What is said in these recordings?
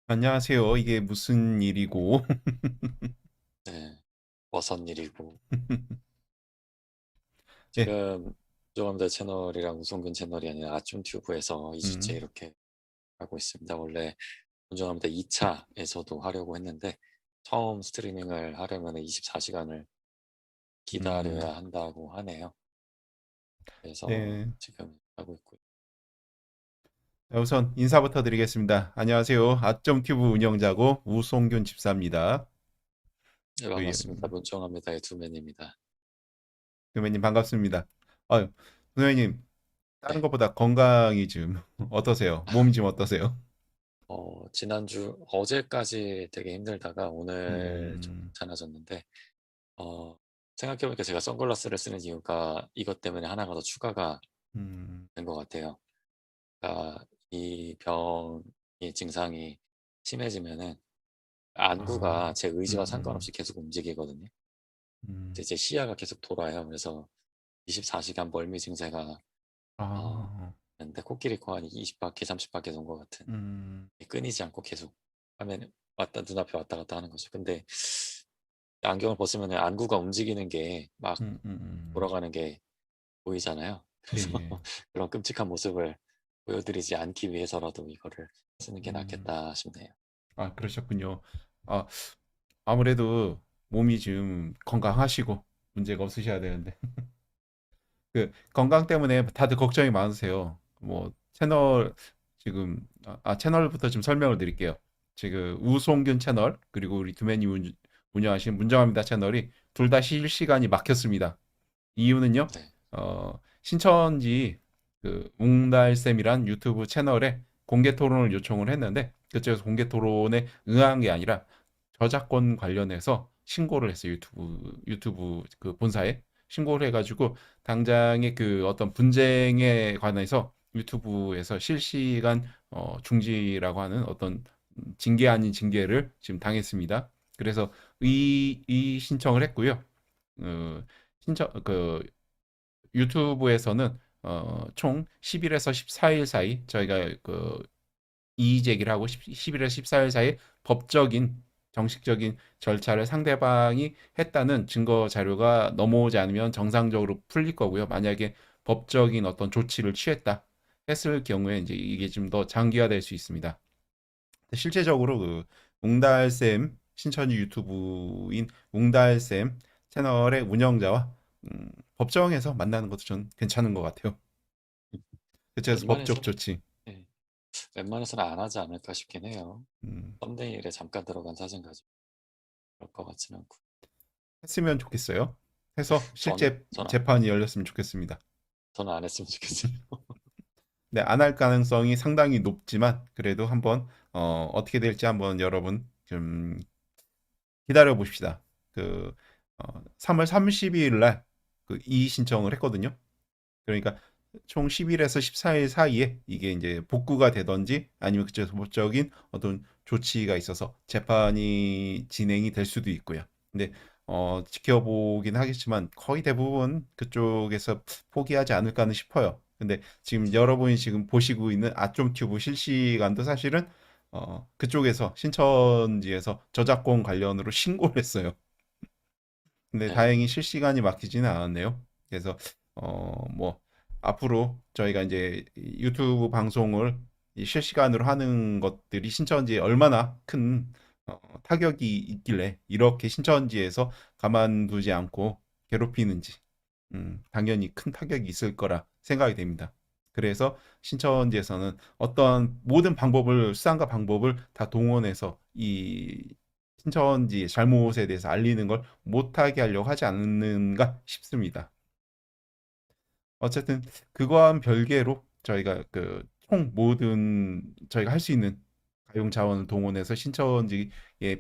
안녕하세요. 이게 무슨 일이고? 네, 머선 일이고 예, 지금 조감대 채널이랑 우성균 채널이 아니라 아춤튜브에서 2주째 음, 이렇게 하고 있습니다. 원래 운전합니다 2차에서도 하려고 했는데 처음 스트리밍을 하려면 24시간을 음, 기다려야 한다고 하네요. 그래서 네. 지금 하고 있고요. 우선 인사부터 드리겠습니다. 안녕하세요. 아점튜브 운영자고 우송균 집사입니다. 네, 우리 반갑습니다. 문정합니다의 두맨입니다. 교수님 반갑습니다. 아유, 교수님 다른 네, 것보다 건강이 좀 어떠세요? 몸이 좀 어떠세요? 지난주 어제까지 되게 힘들다가 오늘 좀 음, 괜찮아졌는데 어, 생각해보니까 제가 선글라스를 쓰는 이유가 이것 때문에 하나가 더 추가가 음, 된 것 같아요. 그러니까 이 병이 증상이 심해지면은 아, 안구가 제 의지와 음, 상관없이 계속 움직이거든요. 음, 제 시야가 계속 돌아요. 그래서 24시간 멀미 증세가 어, 아, 있는데 코끼리 코 한 20바퀴, 30바퀴 돈 것 같은 음, 끊이지 않고 계속 화면에 눈앞에 왔다 갔다 하는 거죠. 근데 안경을 벗으면 안구가 움직이는 게 막 돌아가는 게 보이잖아요. 예, 그래서 예. 그런 끔찍한 모습을 보여드리지 않기 위해서라도 이거를 쓰는 게 음, 낫겠다 싶네요. 아, 그러셨군요. 아, 아무래도 몸이 좀 건강하시고 문제가 없으셔야 되는데 그 건강 때문에 다들 걱정이 많으세요. 뭐 채널 지금 채널부터 좀 설명을 드릴게요. 지금 우송균 채널 그리고 우리 두맨이 운영하시는 문정합니다 채널이 둘 다 실시간이 막혔습니다. 이유는요. 네. 신천지 그 웅달쌤이란 유튜브 채널에 공개 토론을 요청을 했는데 그쪽에서 공개 토론에 응한 게 아니라 저작권 관련해서 신고를 했어요. 유튜브 그 본사에 신고를 해가지고 당장의 그 어떤 분쟁에 관해서 유튜브에서 실시간 중지라고 하는 어떤 징계 아닌 징계를 지금 당했습니다. 그래서 이 신청을 했고요. 신청 그 유튜브에서는 총 10일에서 14일 사이 저희가 그 이의 제기를 하고 10일에서 14일 사이 법적인 정식적인 절차를 상대방이 했다는 증거 자료가 넘어오지 않으면 정상적으로 풀릴 거고요. 만약에 법적인 어떤 조치를 취했다 했을 경우에 이제 이게 좀 더 장기화될 수 있습니다. 실제적으로 그 웅달쌤 신천지 유튜브인 웅달쌤 채널의 운영자와 법정에서 만나는 것도 전 괜찮은 것 같아요. 그래서 법적 웬만해서 조치. 네. 웬만해서는 안 하지 않을까 싶긴 해요. 음, 썸네일에 잠깐 들어간 사진 가지고 그럴 것 같지는 않고. 했으면 좋겠어요. 해서 저는 실제 저는 재판이 열렸으면 좋겠습니다. 저는 안 했으면 좋겠어요. 네, 안 할 가능성이 상당히 높지만 그래도 한번 어떻게 될지 한번 여러분 좀 기다려 보십시다. 그 3월 30일 날 그 이의 신청을 했거든요. 그러니까 총 10일에서 14일 사이에 이게 이제 복구가 되든지 아니면 그쪽에서 법적인 어떤 조치가 있어서 재판이 진행이 될 수도 있고요. 근데 지켜보긴 하겠지만 거의 대부분 그쪽에서 포기하지 않을까는 싶어요. 근데 지금 여러분이 지금 보시고 있는 아좀튜브 실시간도 사실은 그쪽에서 신천지에서 저작권 관련으로 신고를 했어요. 근데 네. 다행히 실시간이 막히지는 않았네요. 그래서 뭐 앞으로 저희가 이제 유튜브 방송을 실시간으로 하는 것들이 신천지에 얼마나 큰 타격이 있길래 이렇게 신천지에서 가만두지 않고 괴롭히는지 당연히 큰 타격이 있을 거라 생각이 됩니다. 그래서 신천지에서는 어떤 모든 방법을 수단과 방법을 다 동원해서 이 신천지의 잘못에 대해서 알리는 걸 못하게 하려고 하지 않는가 싶습니다. 어쨌든 그거와는 별개로 저희가 그 총 모든 저희가 할 수 있는 가용 자원을 동원해서 신천지의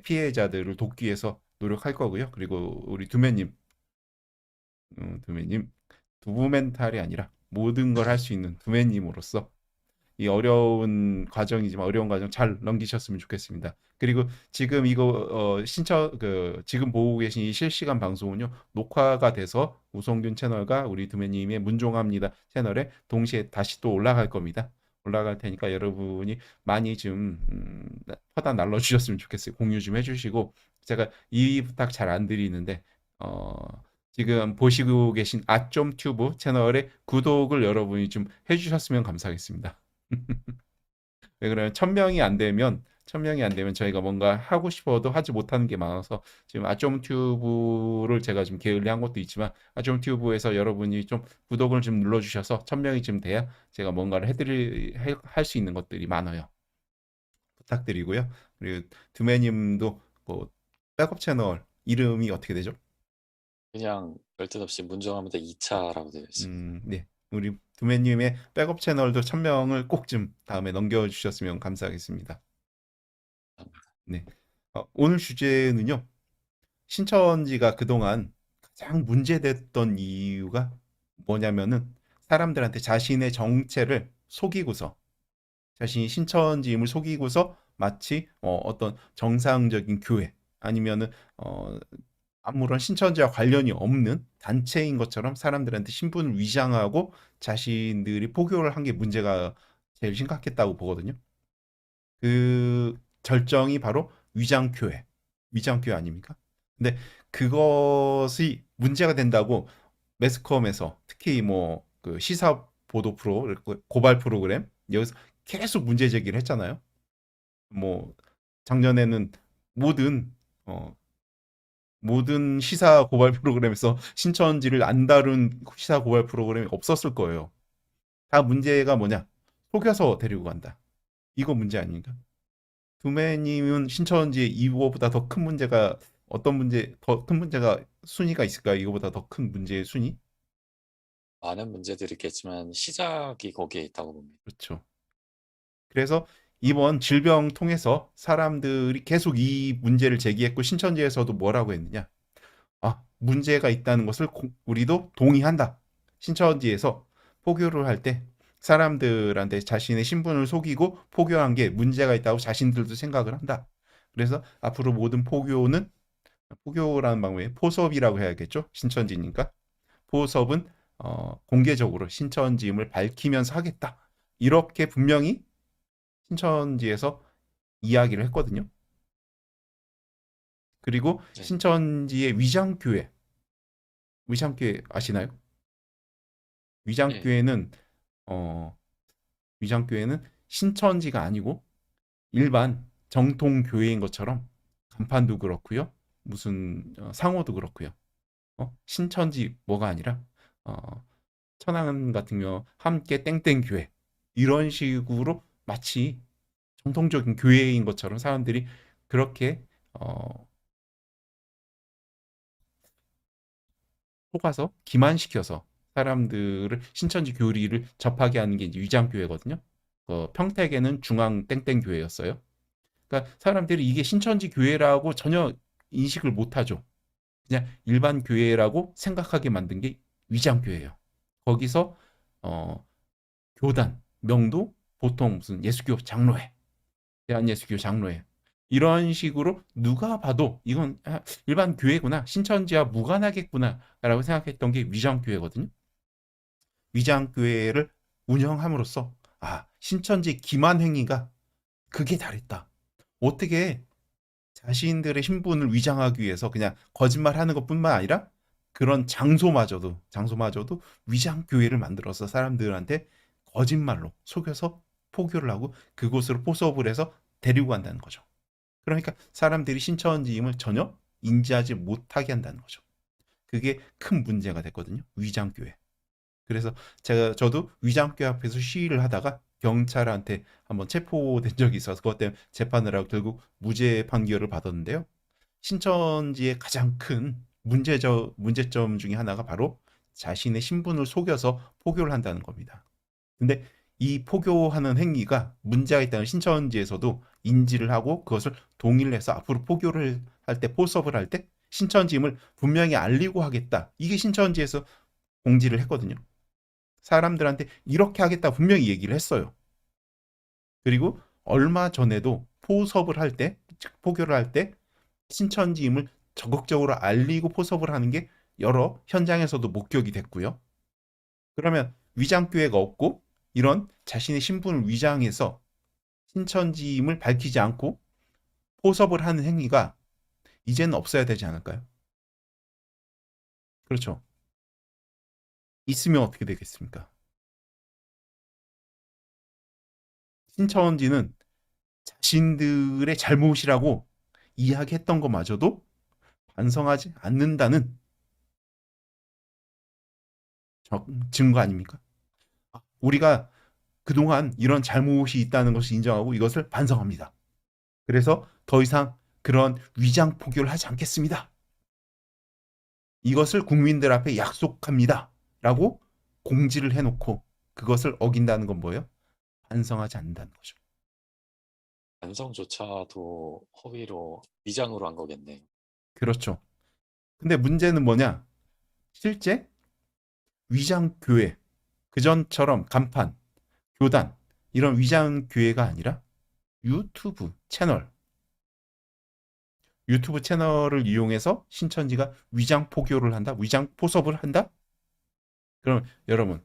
피해자들을 돕기 위해서 노력할 거고요. 그리고 우리 두매님 두부멘탈이 아니라 모든 걸 할 수 있는 두매님으로서 이 어려운 과정이지만 어려운 과정 잘 넘기셨으면 좋겠습니다. 그리고 지금 이거 지금 보고 계신 이 실시간 방송은요 녹화가 돼서 우성균 채널과 우리 두매님의 문종합니다 채널에 동시에 다시 또 올라갈 겁니다. 올라갈 테니까 여러분이 많이 좀 퍼다 날려주셨으면 좋겠어요. 공유 좀 해주시고, 제가 이 부탁 잘 안 드리는데 지금 보시고 계신 아좀 튜브 채널에 구독을 여러분이 좀 해주셨으면 감사하겠습니다. 왜 그러면 1000명이 안 되면 저희가 뭔가 하고 싶어도 하지 못하는 게 많아서 지금 아좀 튜브를 제가 좀 게을리한 것도 있지만 아좀 튜브에서 여러분이 좀 구독을 좀 눌러주셔서 1000명이 좀 돼야 제가 뭔가를 할 수 있는 것들이 많아요. 부탁드리고요. 그리고 두매님도 뭐 백업 채널 이름이 어떻게 되죠? 그냥 별뜻 없이 문정합니다 2차라고 되어 있습니다. 네. 우리 두매님의 백업 채널도 1000명을 꼭 좀 다음에 넘겨주셨으면 감사하겠습니다. 감사합니다. 네. 오늘 주제는요. 신천지가 그동안 가장 문제됐던 이유가 뭐냐면은 사람들한테 자신의 정체를 속이고서 자신이 신천지임을 속이고서 마치 어떤 정상적인 교회 아니면은 아무런 신천지와 관련이 없는 단체인 것처럼 사람들한테 신분을 위장하고 자신들이 포교를 한 게 문제가 제일 심각했다고 보거든요. 그 절정이 바로 위장교회 아닙니까? 근데 그것이 문제가 된다고 매스컴에서 특히 뭐 그 시사 보도 고발 프로그램 여기서 계속 문제 제기를 했잖아요. 뭐 작년에는 모든 어, 모든 시사 고발 프로그램에서 신천지를 안 다룬 시사 고발 프로그램이 없었을 거예요. 다 문제가 뭐냐? 속여서 데리고 간다. 이거 문제 아닙니까? 두매님은 신천지에 이거보다 더 큰 문제가 어떤 문제 더 큰 문제가 순위가 있을까요? 이거보다 더 큰 문제의 순위? 많은 문제들이 있겠지만 시작이 거기에 있다고 봅니다. 그렇죠. 그래서 이번 질병 통해서 사람들이 계속 이 문제를 제기했고 신천지에서도 뭐라고 했느냐? 문제가 있다는 것을 우리도 동의한다. 신천지에서 포교를 할 때 사람들한테 자신의 신분을 속이고 포교한 게 문제가 있다고 자신들도 생각을 한다. 그래서 앞으로 모든 포교라는 방법에 포섭이라고 해야겠죠? 신천지니까. 포섭은 공개적으로 신천지임을 밝히면서 하겠다. 이렇게 분명히 신천지에서 이야기를 했거든요. 그리고 네. 신천지의 위장교회 아시나요? 네. 위장교회는 어, 위장교회는 신천지가 아니고 일반 정통 교회인 것처럼 간판도 그렇고요. 무슨 상호도 그렇고요. 신천지 뭐가 아니라 어, 천안 같은 경우 함께 땡땡 교회 이런 식으로 마치 정통적인 교회인 것처럼 사람들이 그렇게 속아서 기만시켜서 사람들을 신천지 교리를 접하게 하는 게 이제 위장교회거든요. 평택에는 중앙 땡땡 교회였어요. 그러니까 사람들이 이게 신천지 교회라고 전혀 인식을 못하죠. 그냥 일반 교회라고 생각하게 만든 게 위장교회예요. 거기서 어, 교단 명도 보통 무슨 예수교 장로회, 대한예수교 장로회 이런 식으로 누가 봐도 이건 일반 교회구나 신천지와 무관하겠구나라고 생각했던 게 위장교회거든요. 위장교회를 운영함으로써 신천지 기만 행위가 그게 잘했다. 어떻게 자신들의 신분을 위장하기 위해서 그냥 거짓말하는 것뿐만 아니라 그런 장소마저도 위장 교회를 만들어서 사람들한테 거짓말로 속여서 포교를 하고 그곳으로 포섭을 해서 데리고 간다는 거죠. 그러니까 사람들이 신천지임을 전혀 인지하지 못하게 한다는 거죠. 그게 큰 문제가 됐거든요. 위장교회. 그래서 저도 위장교회 앞에서 시위를 하다가 경찰한테 한번 체포된 적이 있어서 그것 때문에 재판을 하고 결국 무죄 판결을 받았는데요. 신천지의 가장 큰 문제점 중에 하나가 바로 자신의 신분을 속여서 포교를 한다는 겁니다. 근데 이 포교하는 행위가 문제가 있다는 신천지에서도 인지를 하고 그것을 동의를 해서 앞으로 포교를 할 때, 포섭을 할 때 신천지임을 분명히 알리고 하겠다. 이게 신천지에서 공지를 했거든요. 사람들한테 이렇게 하겠다 분명히 얘기를 했어요. 그리고 얼마 전에도 포섭을 할 때, 포교를 할 때 신천지임을 적극적으로 알리고 포섭을 하는 게 여러 현장에서도 목격이 됐고요. 그러면 위장교회가 없고 이런 자신의 신분을 위장해서 신천지임을 밝히지 않고 포섭을 하는 행위가 이제는 없어야 되지 않을까요? 그렇죠. 있으면 어떻게 되겠습니까? 신천지는 자신들의 잘못이라고 이야기했던 것마저도 반성하지 않는다는 증거 아닙니까? 우리가 그동안 이런 잘못이 있다는 것을 인정하고 이것을 반성합니다. 그래서 더 이상 그런 위장 포교를 하지 않겠습니다. 이것을 국민들 앞에 약속합니다. 라고 공지를 해놓고 그것을 어긴다는 건 뭐예요? 반성하지 않는다는 거죠. 반성조차도 허위로 위장으로 한 거겠네. 그렇죠. 근데 문제는 뭐냐? 실제 위장 교회, 그전처럼 간판, 교단 이런 위장 교회가 아니라 유튜브 채널을 이용해서 신천지가 위장 포교를 한다, 위장 포섭을 한다. 그럼 여러분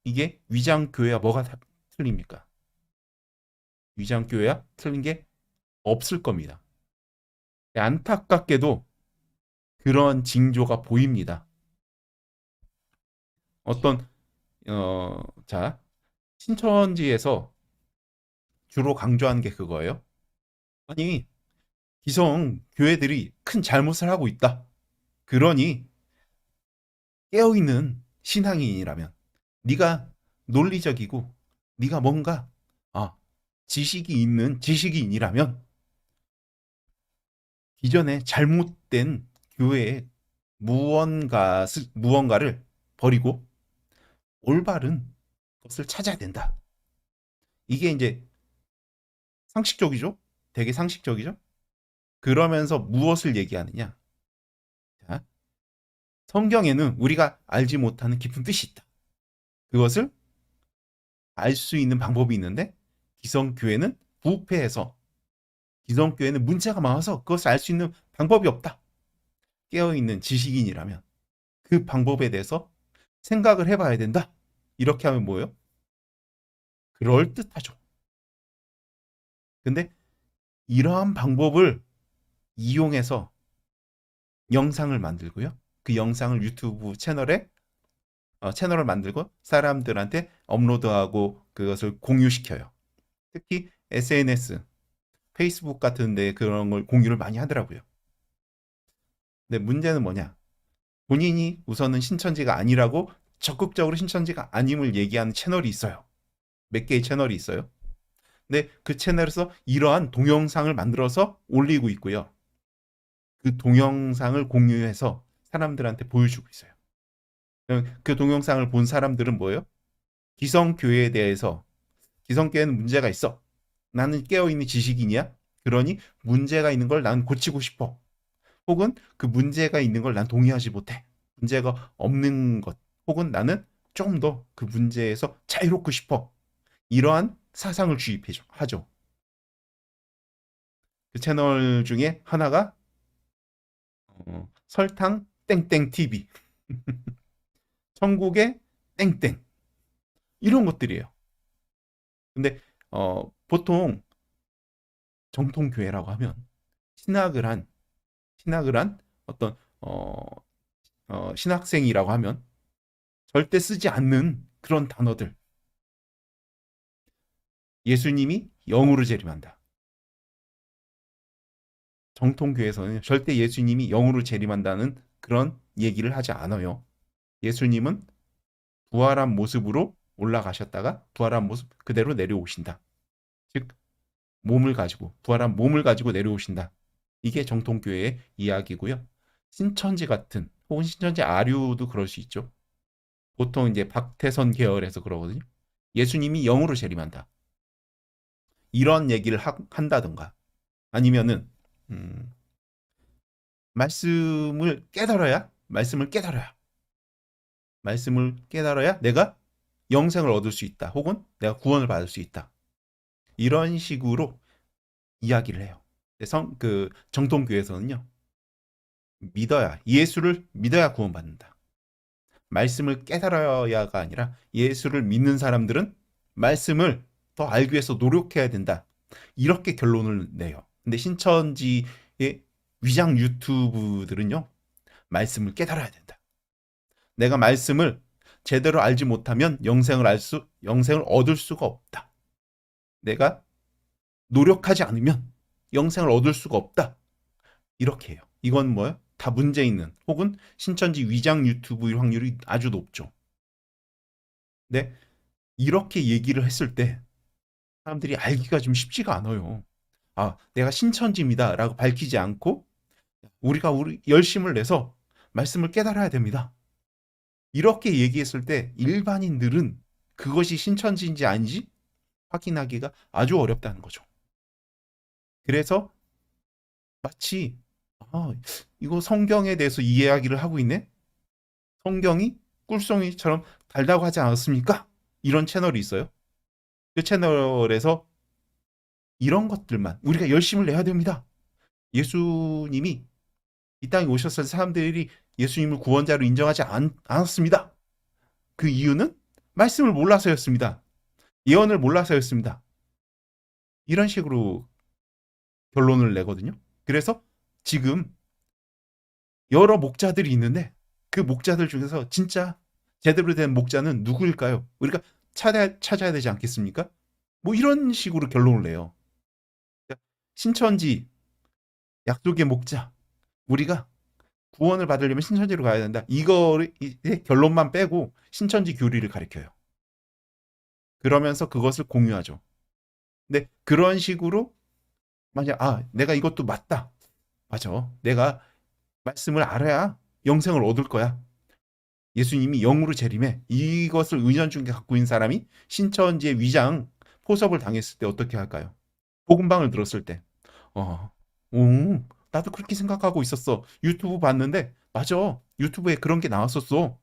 이게 위장 교회와 뭐가 틀립니까? 위장 교회와 틀린 게 없을 겁니다. 안타깝게도 그런 징조가 보입니다. 어떤 자 신천지에서 주로 강조하는 게 그거예요. 아니 기성 교회들이 큰 잘못을 하고 있다. 그러니 깨어있는 신앙인이라면 네가 논리적이고 네가 뭔가 지식이 있는 지식인이라면 기존에 잘못된 교회의 무언가를 버리고 올바른 것을 찾아야 된다. 이게 이제 상식적이죠? 되게 상식적이죠? 그러면서 무엇을 얘기하느냐? 자, 성경에는 우리가 알지 못하는 깊은 뜻이 있다. 그것을 알 수 있는 방법이 있는데 기성교회는 부패해서 기성교회는 문제가 많아서 그것을 알 수 있는 방법이 없다. 깨어있는 지식인이라면 그 방법에 대해서 생각을 해봐야 된다. 이렇게 하면 뭐예요? 그럴듯하죠. 근데 이러한 방법을 이용해서 영상을 만들고요. 그 영상을 유튜브 채널을 만들고 사람들한테 업로드하고 그것을 공유시켜요. 특히 SNS, 페이스북 같은 데 그런 걸 공유를 많이 하더라고요. 근데 문제는 뭐냐? 본인이 우선은 신천지가 아니라고 적극적으로 신천지가 아님을 얘기하는 채널이 있어요. 몇 개의 채널이 있어요. 근데 그 채널에서 이러한 동영상을 만들어서 올리고 있고요. 그 동영상을 공유해서 사람들한테 보여주고 있어요. 그 동영상을 본 사람들은 뭐예요? 기성교회에 대해서 기성교회는 문제가 있어. 나는 깨어있는 지식인이야. 그러니 문제가 있는 걸 난 고치고 싶어. 혹은 그 문제가 있는 걸 난 동의하지 못해. 문제가 없는 것. 혹은 나는 좀 더 그 문제에서 자유롭고 싶어. 이러한 사상을 주입하죠. 그 채널 중에 하나가 설탕 땡땡 TV, 천국의 땡땡 이런 것들이에요. 근데 보통 정통교회라고 하면 신학을 한 어떤 신학생이라고 하면 절대 쓰지 않는 그런 단어들. 예수님이 영으로 재림한다. 정통교회에서는 절대 예수님이 영으로 재림한다는 그런 얘기를 하지 않아요. 예수님은 부활한 모습으로 올라가셨다가 부활한 모습 그대로 내려오신다. 즉 부활한 몸을 가지고 내려오신다. 이게 정통교회의 이야기고요. 신천지 같은 혹은 신천지 아류도 그럴 수 있죠. 보통 이제 박태선 계열에서 그러거든요. 예수님이 영으로 재림한다. 이런 얘기를 한다던가 아니면은 말씀을 깨달아야 내가 영생을 얻을 수 있다. 혹은 내가 구원을 받을 수 있다. 이런 식으로 이야기를 해요. 그 정통교회에서는요. 예수를 믿어야 구원받는다. 말씀을 깨달아야가 아니라 예수를 믿는 사람들은 말씀을 더 알기 위해서 노력해야 된다. 이렇게 결론을 내요. 근데 신천지의 위장 유튜브들은요, 말씀을 깨달아야 된다. 내가 말씀을 제대로 알지 못하면 영생을 얻을 수가 없다. 내가 노력하지 않으면 영생을 얻을 수가 없다. 이렇게 해요. 이건 뭐예요? 다 문제 있는 혹은 신천지 위장 유튜브일 확률이 아주 높죠. 근데 이렇게 얘기를 했을 때 사람들이 알기가 좀 쉽지가 않아요. 아, 내가 신천지입니다 라고 밝히지 않고 우리가 우리 열심을 내서 말씀을 깨달아야 됩니다. 이렇게 얘기했을 때 일반인들은 그것이 신천지인지 아닌지 확인하기가 아주 어렵다는 거죠. 그래서 마치 이거 성경에 대해서 이야기를 하고 있네? 성경이 꿀송이처럼 달다고 하지 않았습니까? 이런 채널이 있어요. 그 채널에서 이런 것들만 우리가 열심을 내야 됩니다. 예수님이 이 땅에 오셨을 때 사람들이 예수님을 구원자로 인정하지 않았습니다. 그 이유는 말씀을 몰라서였습니다. 예언을 몰라서였습니다. 이런 식으로 결론을 내거든요. 그래서 지금 여러 목자들이 있는데 그 목자들 중에서 진짜 제대로 된 목자는 누구일까요? 우리가 찾아야 되지 않겠습니까? 뭐 이런 식으로 결론을 내요. 신천지 약속의 목자 우리가 구원을 받으려면 신천지로 가야 된다. 이거의 결론만 빼고 신천지 교리를 가르쳐요. 그러면서 그것을 공유하죠. 근데 그런 식으로 만약 내가 이것도 맞다. 맞아. 내가 말씀을 알아야 영생을 얻을 거야. 예수님이 영으로 재림해. 이것을 은연중에 갖고 있는 사람이 신천지의 위장 포섭을 당했을 때 어떻게 할까요? 복음방을 들었을 때 나도 그렇게 생각하고 있었어. 유튜브 봤는데 맞아. 유튜브에 그런 게 나왔었어.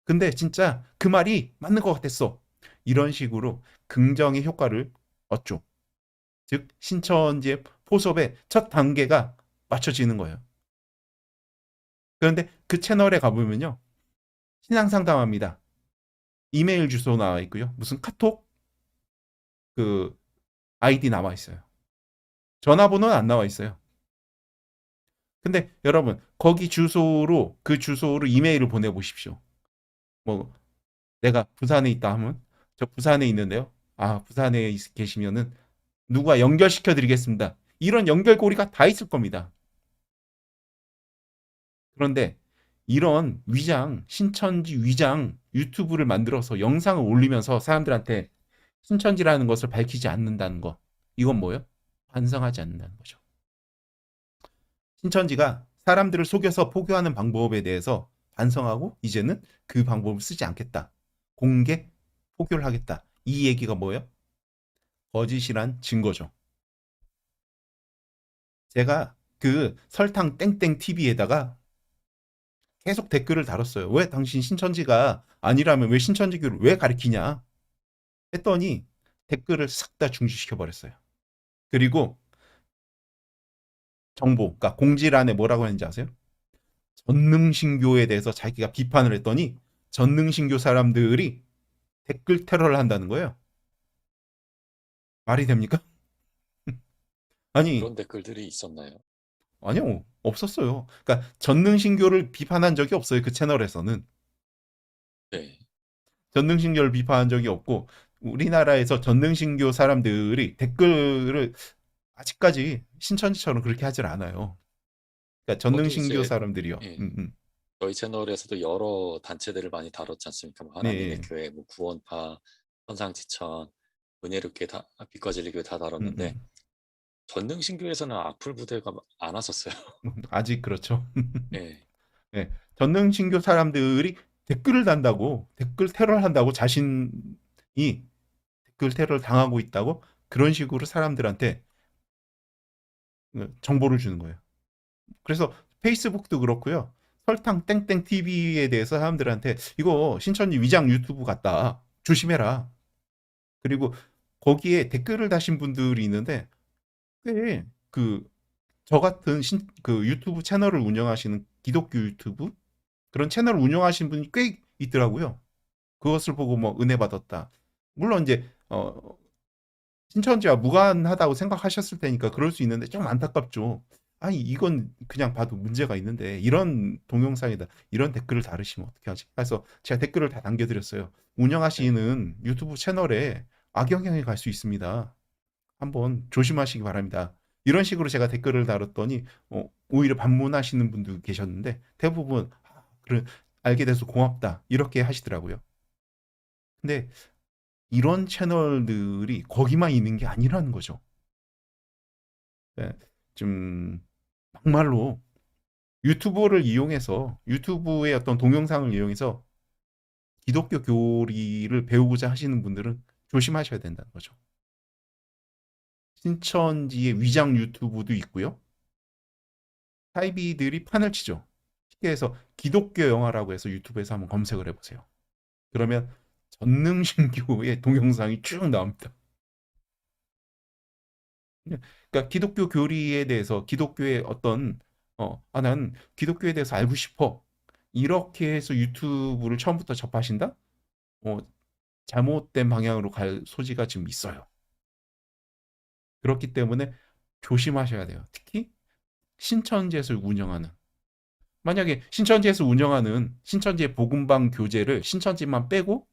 근데 진짜 그 말이 맞는 것 같았어. 이런 식으로 긍정의 효과를 얻죠. 즉 신천지의 포섭의 첫 단계가 맞춰지는 거예요. 그런데 그 채널에 가보면요. 신앙상담합니다. 이메일 주소 나와 있고요. 무슨 카톡 그 아이디 나와 있어요. 전화번호는 안 나와 있어요. 근데 여러분 거기 주소로 그 주소로 이메일을 보내보십시오. 뭐 내가 부산에 있다 하면 저 부산에 있는데요. 부산에 계시면은 누가 연결시켜 드리겠습니다. 이런 연결고리가 다 있을 겁니다. 그런데 이런 신천지 위장 유튜브를 만들어서 영상을 올리면서 사람들한테 신천지라는 것을 밝히지 않는다는 거. 이건 뭐예요? 반성하지 않는다는 거죠. 신천지가 사람들을 속여서 포교하는 방법에 대해서 반성하고 이제는 그 방법을 쓰지 않겠다. 공개 포교를 하겠다. 이 얘기가 뭐예요? 거짓이란 증거죠. 제가 그 설탕 땡땡 TV에다가 계속 댓글을 달았어요. 왜 당신 신천지가 아니라면 왜 신천지교를 왜 가리키냐 했더니 댓글을 싹 다 중지시켜 버렸어요. 그리고 그러니까 공지란에 뭐라고 했는지 아세요? 전능신교에 대해서 자기가 비판을 했더니 전능신교 사람들이 댓글 테러를 한다는 거예요. 말이 됩니까? 아니, 그런 댓글들이 있었나요? 아니요. 없었어요. 그러니까 전능신교를 비판한 적이 없어요. 그 채널에서는. 네. 전능신교를 비판한 적이 없고 우리나라에서 전능신교 사람들이 댓글을 아직까지 신천지처럼 그렇게 하질 않아요. 그러니까 저도 전능신교 이제 사람들이요. 예. 저희 채널에서도 여러 단체들을 많이 다뤘지 않습니까? 뭐 하나님의 네. 교회, 뭐 구원파, 천상지천, 은혜롭게 빛과 진리 교회 다 다뤘는데 전능신교에서는 악플 부대가 안 왔었어요. 아직 그렇죠. 예. 네. 전능신교 사람들이 댓글을 단다고 댓글 테러를 한다고 자신이 댓글 테러를 당하고 있다고 그런 식으로 사람들한테 정보를 주는 거예요. 그래서 페이스북도 그렇고요. 설탕 땡땡 TV에 대해서 사람들한테 이거 신천지 위장 유튜브 같다. 조심해라. 그리고 거기에 댓글을 다신 분들이 있는데 꽤 저 같은 그 유튜브 채널을 운영하시는 기독교 유튜브 그런 채널을 운영하시는 분이 꽤 있더라고요. 그것을 보고 뭐 은혜 받았다. 물론 이제 신천지와 무관하다고 생각하셨을 테니까 그럴 수 있는데 좀 안타깝죠. 아니 이건 그냥 봐도 문제가 있는데 이런 동영상이다 이런 댓글을 다루시면 어떻게 하지? 그래서 제가 댓글을 다 남겨드렸어요. 네. 운영하시는 유튜브 채널에 악영향이 갈 수 있습니다. 한번 조심하시기 바랍니다. 이런 식으로 제가 댓글을 달았더니 오히려 반문하시는 분도 계셨는데 대부분 그래, 알게 돼서 고맙다 이렇게 하시더라고요. 근데 이런 채널들이 거기만 있는 게 아니라는 거죠. 네, 좀 막말로 유튜브를 이용해서 유튜브의 어떤 동영상을 이용해서 기독교 교리를 배우고자 하시는 분들은 조심하셔야 된다는 거죠. 신천지의 위장 유튜브도 있고요. 사이비들이 판을 치죠. 쉽게 해서 기독교 영화라고 해서 유튜브에서 한번 검색을 해보세요. 그러면 전능신교의 동영상이 쭉 나옵니다. 그러니까 기독교 교리에 대해서 기독교의 어떤 난 기독교에 대해서 알고 싶어. 이렇게 해서 유튜브를 처음부터 접하신다? 어, 잘못된 방향으로 갈 소지가 지금 있어요. 그렇기 때문에 조심하셔야 돼요. 특히 신천지에서 운영하는 만약에 신천지에서 운영하는 신천지의 복음방 교재를 신천지만 빼고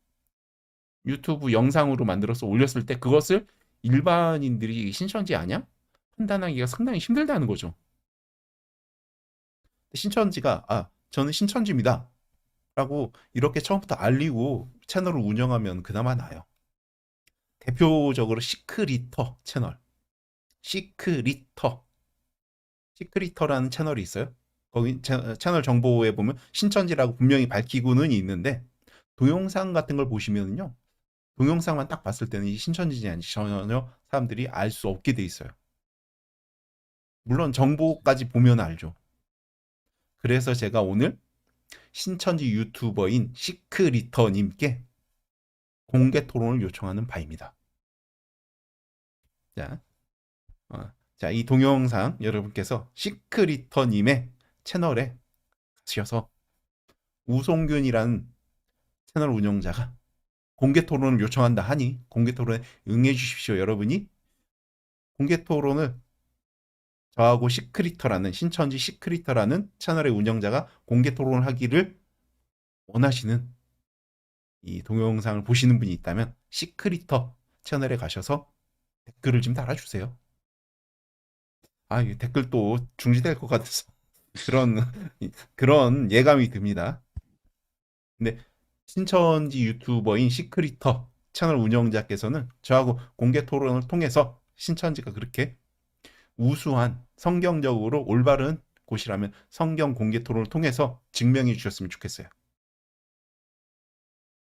유튜브 영상으로 만들어서 올렸을 때 그것을 일반인들이 신천지 아냐? 판단하기가 상당히 힘들다는 거죠. 신천지가 저는 신천지입니다. 라고 이렇게 처음부터 알리고 채널을 운영하면 그나마 나아요. 대표적으로 시크리터 채널. 시크리터라는 채널이 있어요. 거기 채널 정보에 보면 신천지라고 분명히 밝히고는 있는데 동영상 같은 걸 보시면요. 동영상만 딱 봤을 때는 이 신천지지 아닌지 전혀 사람들이 알 수 없게 돼 있어요. 물론 정보까지 보면 알죠. 그래서 제가 오늘 신천지 유튜버인 시크리터님께 공개 토론을 요청하는 바입니다. 자, 자, 이 동영상 여러분께서 시크리터님의 채널에 가셔서 우송균이라는 채널 운영자가 공개 토론을 요청한다 하니 공개 토론에 응해 주십시오. 여러분이 공개 토론을 저하고 시크리터라는 신천지 시크리터라는 채널의 운영자가 공개 토론을 하기를 원하시는 이 동영상을 보시는 분이 있다면 시크리터 채널에 가셔서 댓글을 좀 달아주세요. 이 댓글 또 중지될 것 같아서 그런 그런 예감이 듭니다. 근데 신천지 유튜버인 시크리터 채널 운영자께서는 저하고 공개 토론을 통해서 신천지가 그렇게 우수한 성경적으로 올바른 곳이라면 성경 공개 토론을 통해서 증명해 주셨으면 좋겠어요.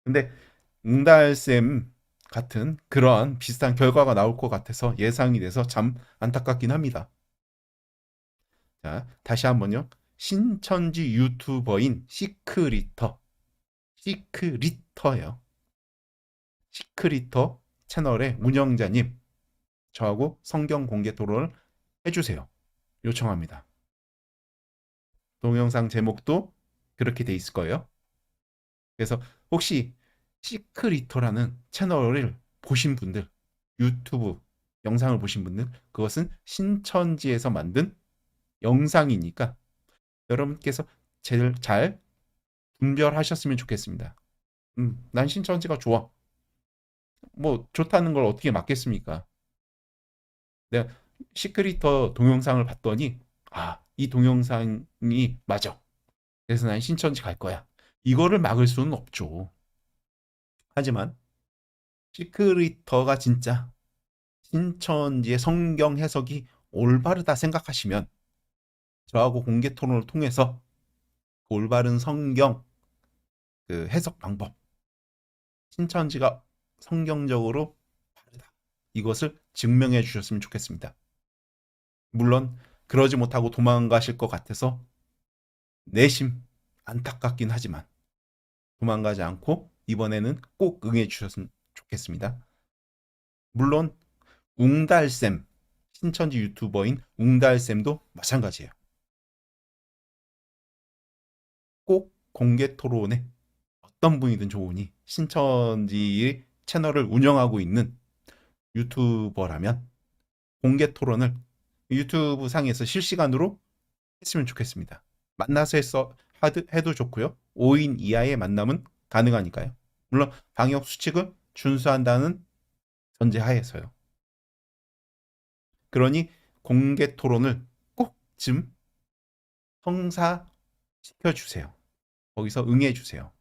근데 웅달쌤 같은 그러한 비슷한 결과가 나올 것 같아서 예상이 돼서 참 안타깝긴 합니다. 자, 다시 한번요. 신천지 유튜버인 시크리터예요. 시크리터 채널의 운영자님, 저하고 성경 공개 토론을 해주세요. 요청합니다. 동영상 제목도 그렇게 돼 있을 거예요. 그래서 혹시 시크리터라는 채널을 보신 분들, 유튜브 영상을 보신 분들, 그것은 신천지에서 만든 영상이니까 여러분께서 제일 잘 분별하셨으면 좋겠습니다. 난 신천지가 좋아. 뭐 좋다는 걸 어떻게 막겠습니까? 내가 시크리터 동영상을 봤더니 이 동영상이 맞아. 그래서 난 신천지 갈 거야. 이거를 막을 수는 없죠. 하지만 시크리터가 진짜 신천지의 성경 해석이 올바르다 생각하시면 저하고 공개 토론을 통해서 그 올바른 성경 그 해석 방법, 신천지가 성경적으로 바르다. 이것을 증명해 주셨으면 좋겠습니다. 물론 그러지 못하고 도망가실 것 같아서 내심 안타깝긴 하지만 도망가지 않고 이번에는 꼭 응해 주셨으면 좋겠습니다. 물론 웅달쌤, 신천지 유튜버인 웅달쌤도 마찬가지예요. 꼭 공개 토론에 어떤 분이든 좋으니 신천지 채널을 운영하고 있는 유튜버라면 공개 토론을 유튜브 상에서 실시간으로 했으면 좋겠습니다. 만나서 해도 좋고요. 5인 이하의 만남은 가능하니까요. 물론 방역 수칙을 준수한다는 전제하에서요. 그러니 공개 토론을 꼭 좀 성사시켜 주세요. 거기서 응해 주세요.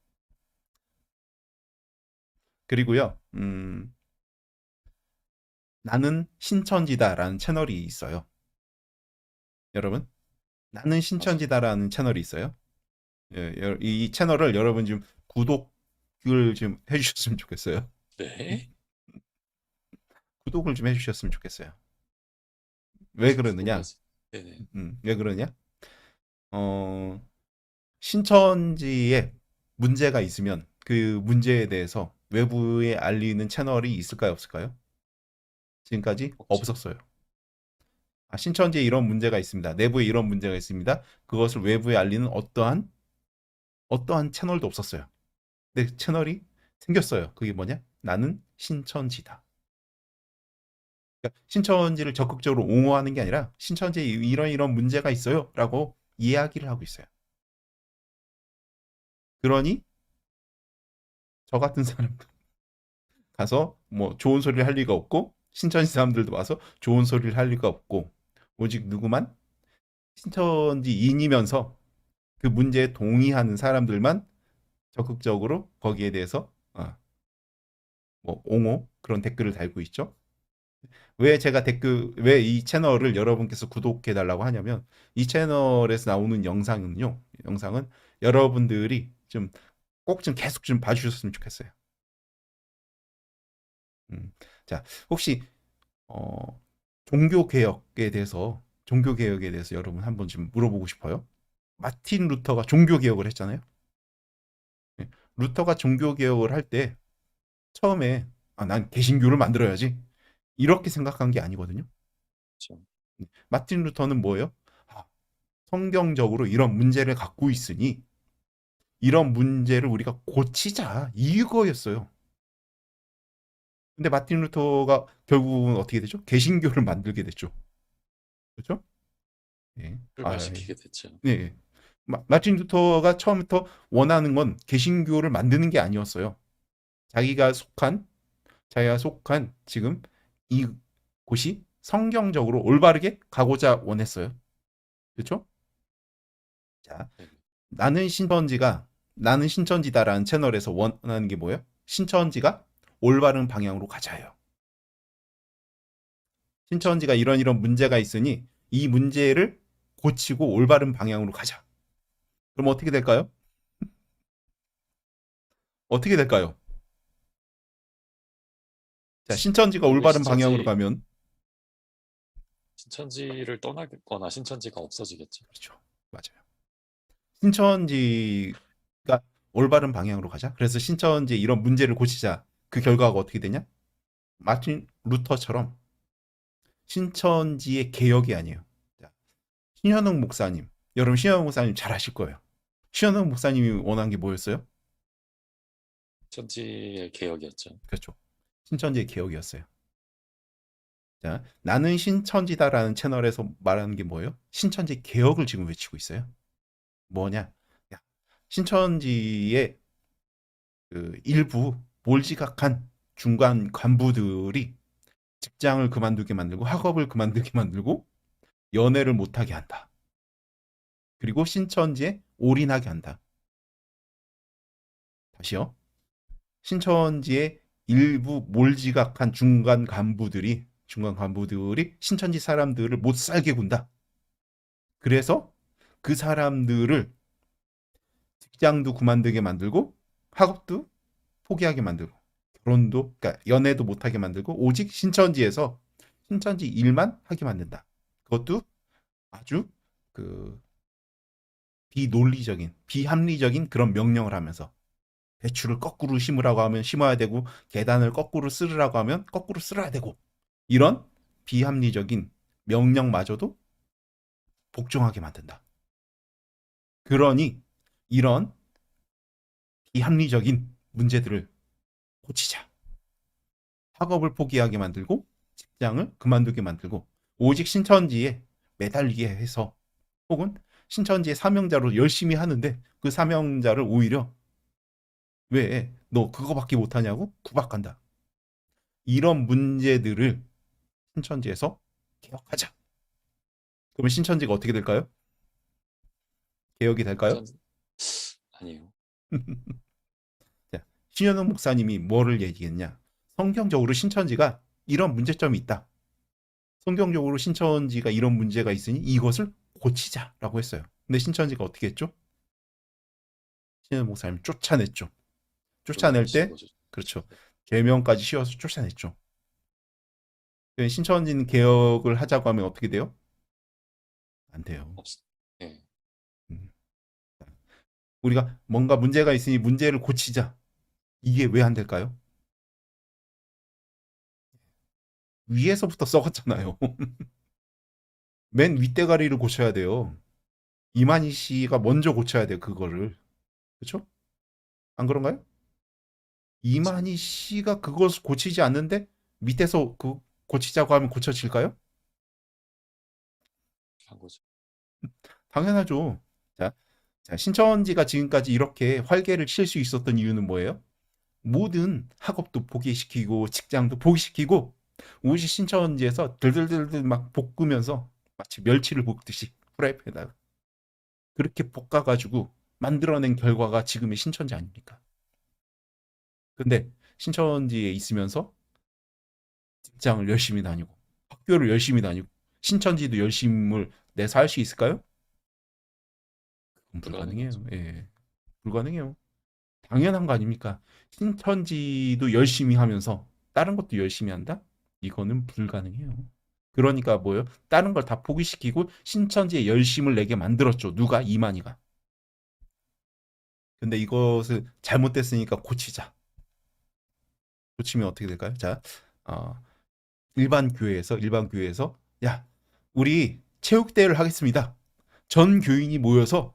그리고요. 나는 신천지다라는 채널이 있어요. 여러분, 나는 맞아요. 신천지다라는 채널이 있어요. 이 채널을 여러분 좀 구독을 좀 해주셨으면 좋겠어요. 네. 구독을 좀 해주셨으면 좋겠어요. 왜 그러느냐? 구독하지. 네네. 왜 그러냐? 어, 신천지에 문제가 있으면 그 문제에 대해서 외부에 알리는 채널이 있을까요, 없을까요? 지금까지 없죠. 없었어요. 신천지에 이런 문제가 있습니다. 내부에 이런 문제가 있습니다. 그것을 외부에 알리는 어떠한 채널도 없었어요. 근데 채널이 생겼어요. 그게 뭐냐? 나는 신천지다. 그러니까 신천지를 적극적으로 옹호하는 게 아니라 신천지에 이런 문제가 있어요라고 이야기를 하고 있어요. 그러니 저 같은 사람 가서 뭐 좋은 소리를 할 리가 없고 신천지 사람들도 와서 좋은 소리를 할 리가 없고 오직 누구만 신천지인이면서 그 문제에 동의하는 사람들만 적극적으로 거기에 대해서 뭐 옹호 그런 댓글을 달고 있죠. 왜 제가 왜 이 채널을 여러분께서 구독해 달라고 하냐면 이 채널에서 나오는 영상은 여러분들이 좀 꼭 좀 계속 좀 봐주셨으면 좋겠어요. 음. 자, 혹시 어, 종교 개혁에 대해서 여러분 한번 좀 물어보고 싶어요. 마틴 루터가 종교 개혁을 했잖아요. 예. 루터가 종교 개혁을 할 때 처음에 난 개신교를 만들어야지 이렇게 생각한 게 아니거든요. 그렇죠. 마틴 루터는 뭐예요? 아, 성경적으로 이런 문제를 갖고 있으니 이런 문제를 우리가 고치자 이거였어요. 근데 마틴 루터가 결국은 어떻게 되죠? 개신교를 만들게 됐죠. 그렇죠? 예. 출발시키게 됐죠. 네. 마틴 루터가 처음부터 원하는 건 개신교를 만드는 게 아니었어요. 자기가 속한 자기가 속한 지금 이 곳이 성경적으로 올바르게 가고자 원했어요. 그렇죠? 자, 네. 나는 신천지다라는 채널에서 원하는 게 뭐예요? 신천지가 올바른 방향으로 가자예요. 그렇죠. 신천지가 이런 문제가 있으니 이 문제를 고치고 올바른 방향으로 가자. 그럼 어떻게 될까요? 어떻게 될까요? 자, 신천지가 결국에 올바른 방향으로 가면 신천지를 떠나거나 신천지가 없어지겠죠. 그렇죠. 맞아요. 신천지가 올바른 방향으로 가자. 그래서 신천지 이런 문제를 고치자. 그 결과가 어떻게 되냐? 마틴 루터처럼 신천지의 개혁이 아니에요. 자, 신현웅 목사님. 여러분 신현웅 목사님 잘 아실 거예요. 신현웅 목사님이 원한 게 뭐였어요? 신천지의 개혁이었죠. 그렇죠. 신천지의 개혁이었어요. 자, 나는 신천지다라는 채널에서 말하는 게 뭐예요? 신천지 개혁을 지금 외치고 있어요. 뭐냐? 야, 신천지의 그 일부 몰지각한 중간 간부들이 직장을 그만두게 만들고 학업을 그만두게 만들고 연애를 못하게 한다. 그리고 신천지에 올인하게 한다. 다시요. 신천지의 일부 몰지각한 중간 간부들이 신천지 사람들을 못 살게 군다. 그래서 그 사람들을 직장도 그만두게 만들고 학업도 포기하게 만들고 결혼도 그러니까 연애도 못하게 만들고 오직 신천지 일만 하게 만든다. 그것도 아주 그 비논리적인 비합리적인 그런 명령을 하면서 배추를 거꾸로 심으라고 하면 심어야 되고 계단을 거꾸로 쓸으라고 하면 거꾸로 쓸어야 되고 이런 비합리적인 명령마저도 복종하게 만든다. 그러니 이런 비합리적인 문제들을 고치자. 학업을 포기하게 만들고 직장을 그만두게 만들고 오직 신천지에 매달리게 해서 혹은 신천지의 사명자로 열심히 하는데 그 사명자를 오히려 왜 너 그거밖에 못하냐고 구박한다. 이런 문제들을 신천지에서 개혁하자. 그러면 신천지가 어떻게 될까요? 개혁이 될까요? 전 아니에요. 자, 신현웅 목사님이 뭐를 얘기했냐? 성경적으로 신천지가 이런 문제점이 있다. 성경적으로 신천지가 이런 문제가 있으니 이것을 고치자라고 했어요. 근데 신천지가 어떻게 했죠? 신현웅 목사님 쫓아냈죠. 물러날 쫓아낼 때 씌우고 죠 그렇죠. 계명까지 씌워서 쫓아냈죠. 신천지는 개혁을 하자고 하면 어떻게 돼요? 안 돼요. 없 예. 음. 우리가 뭔가 문제가 있으니 문제를 고치자. 이게 왜 안 될까요? 위에서부터 썩었잖아요. 맨 윗대가리를 고쳐야 돼요. 이만희 씨가 먼저 고쳐야 돼요. 그거를. 그렇죠? 안 그런가요? 그쵸. 이만희 씨가 그것을 고치지 않는데 밑에서 그 고치자고 하면 고쳐질까요? 한 거죠. 당연하죠. 자, 신천지가 지금까지 이렇게 활개를 칠 수 있었던 이유는 뭐예요? 모든 학업도 포기시키고 직장도 포기시키고 오직 신천지에서 들들들들 막 볶으면서 마치 멸치를 볶듯이 프라이팬에다가 그렇게 볶아가지고 만들어낸 결과가 지금의 신천지 아닙니까? 근데 신천지에 있으면서 직장을 열심히 다니고 학교를 열심히 다니고 신천지도 열심을 내서 할 수 있을까요? 그건 불가능하죠. 불가능해요. 예, 불가능해요. 당연한 거 아닙니까? 신천지도 열심히 하면서 다른 것도 열심히 한다? 이거는 불가능해요. 그러니까 뭐예요? 다른 걸 다 포기시키고 신천지에 열심을 내게 만들었죠. 누가? 이만희가. 근데 이것을 잘못됐으니까 고치자. 고치면 어떻게 될까요? 자, 어, 일반 교회에서 야, 우리 체육대회를 하겠습니다. 전 교인이 모여서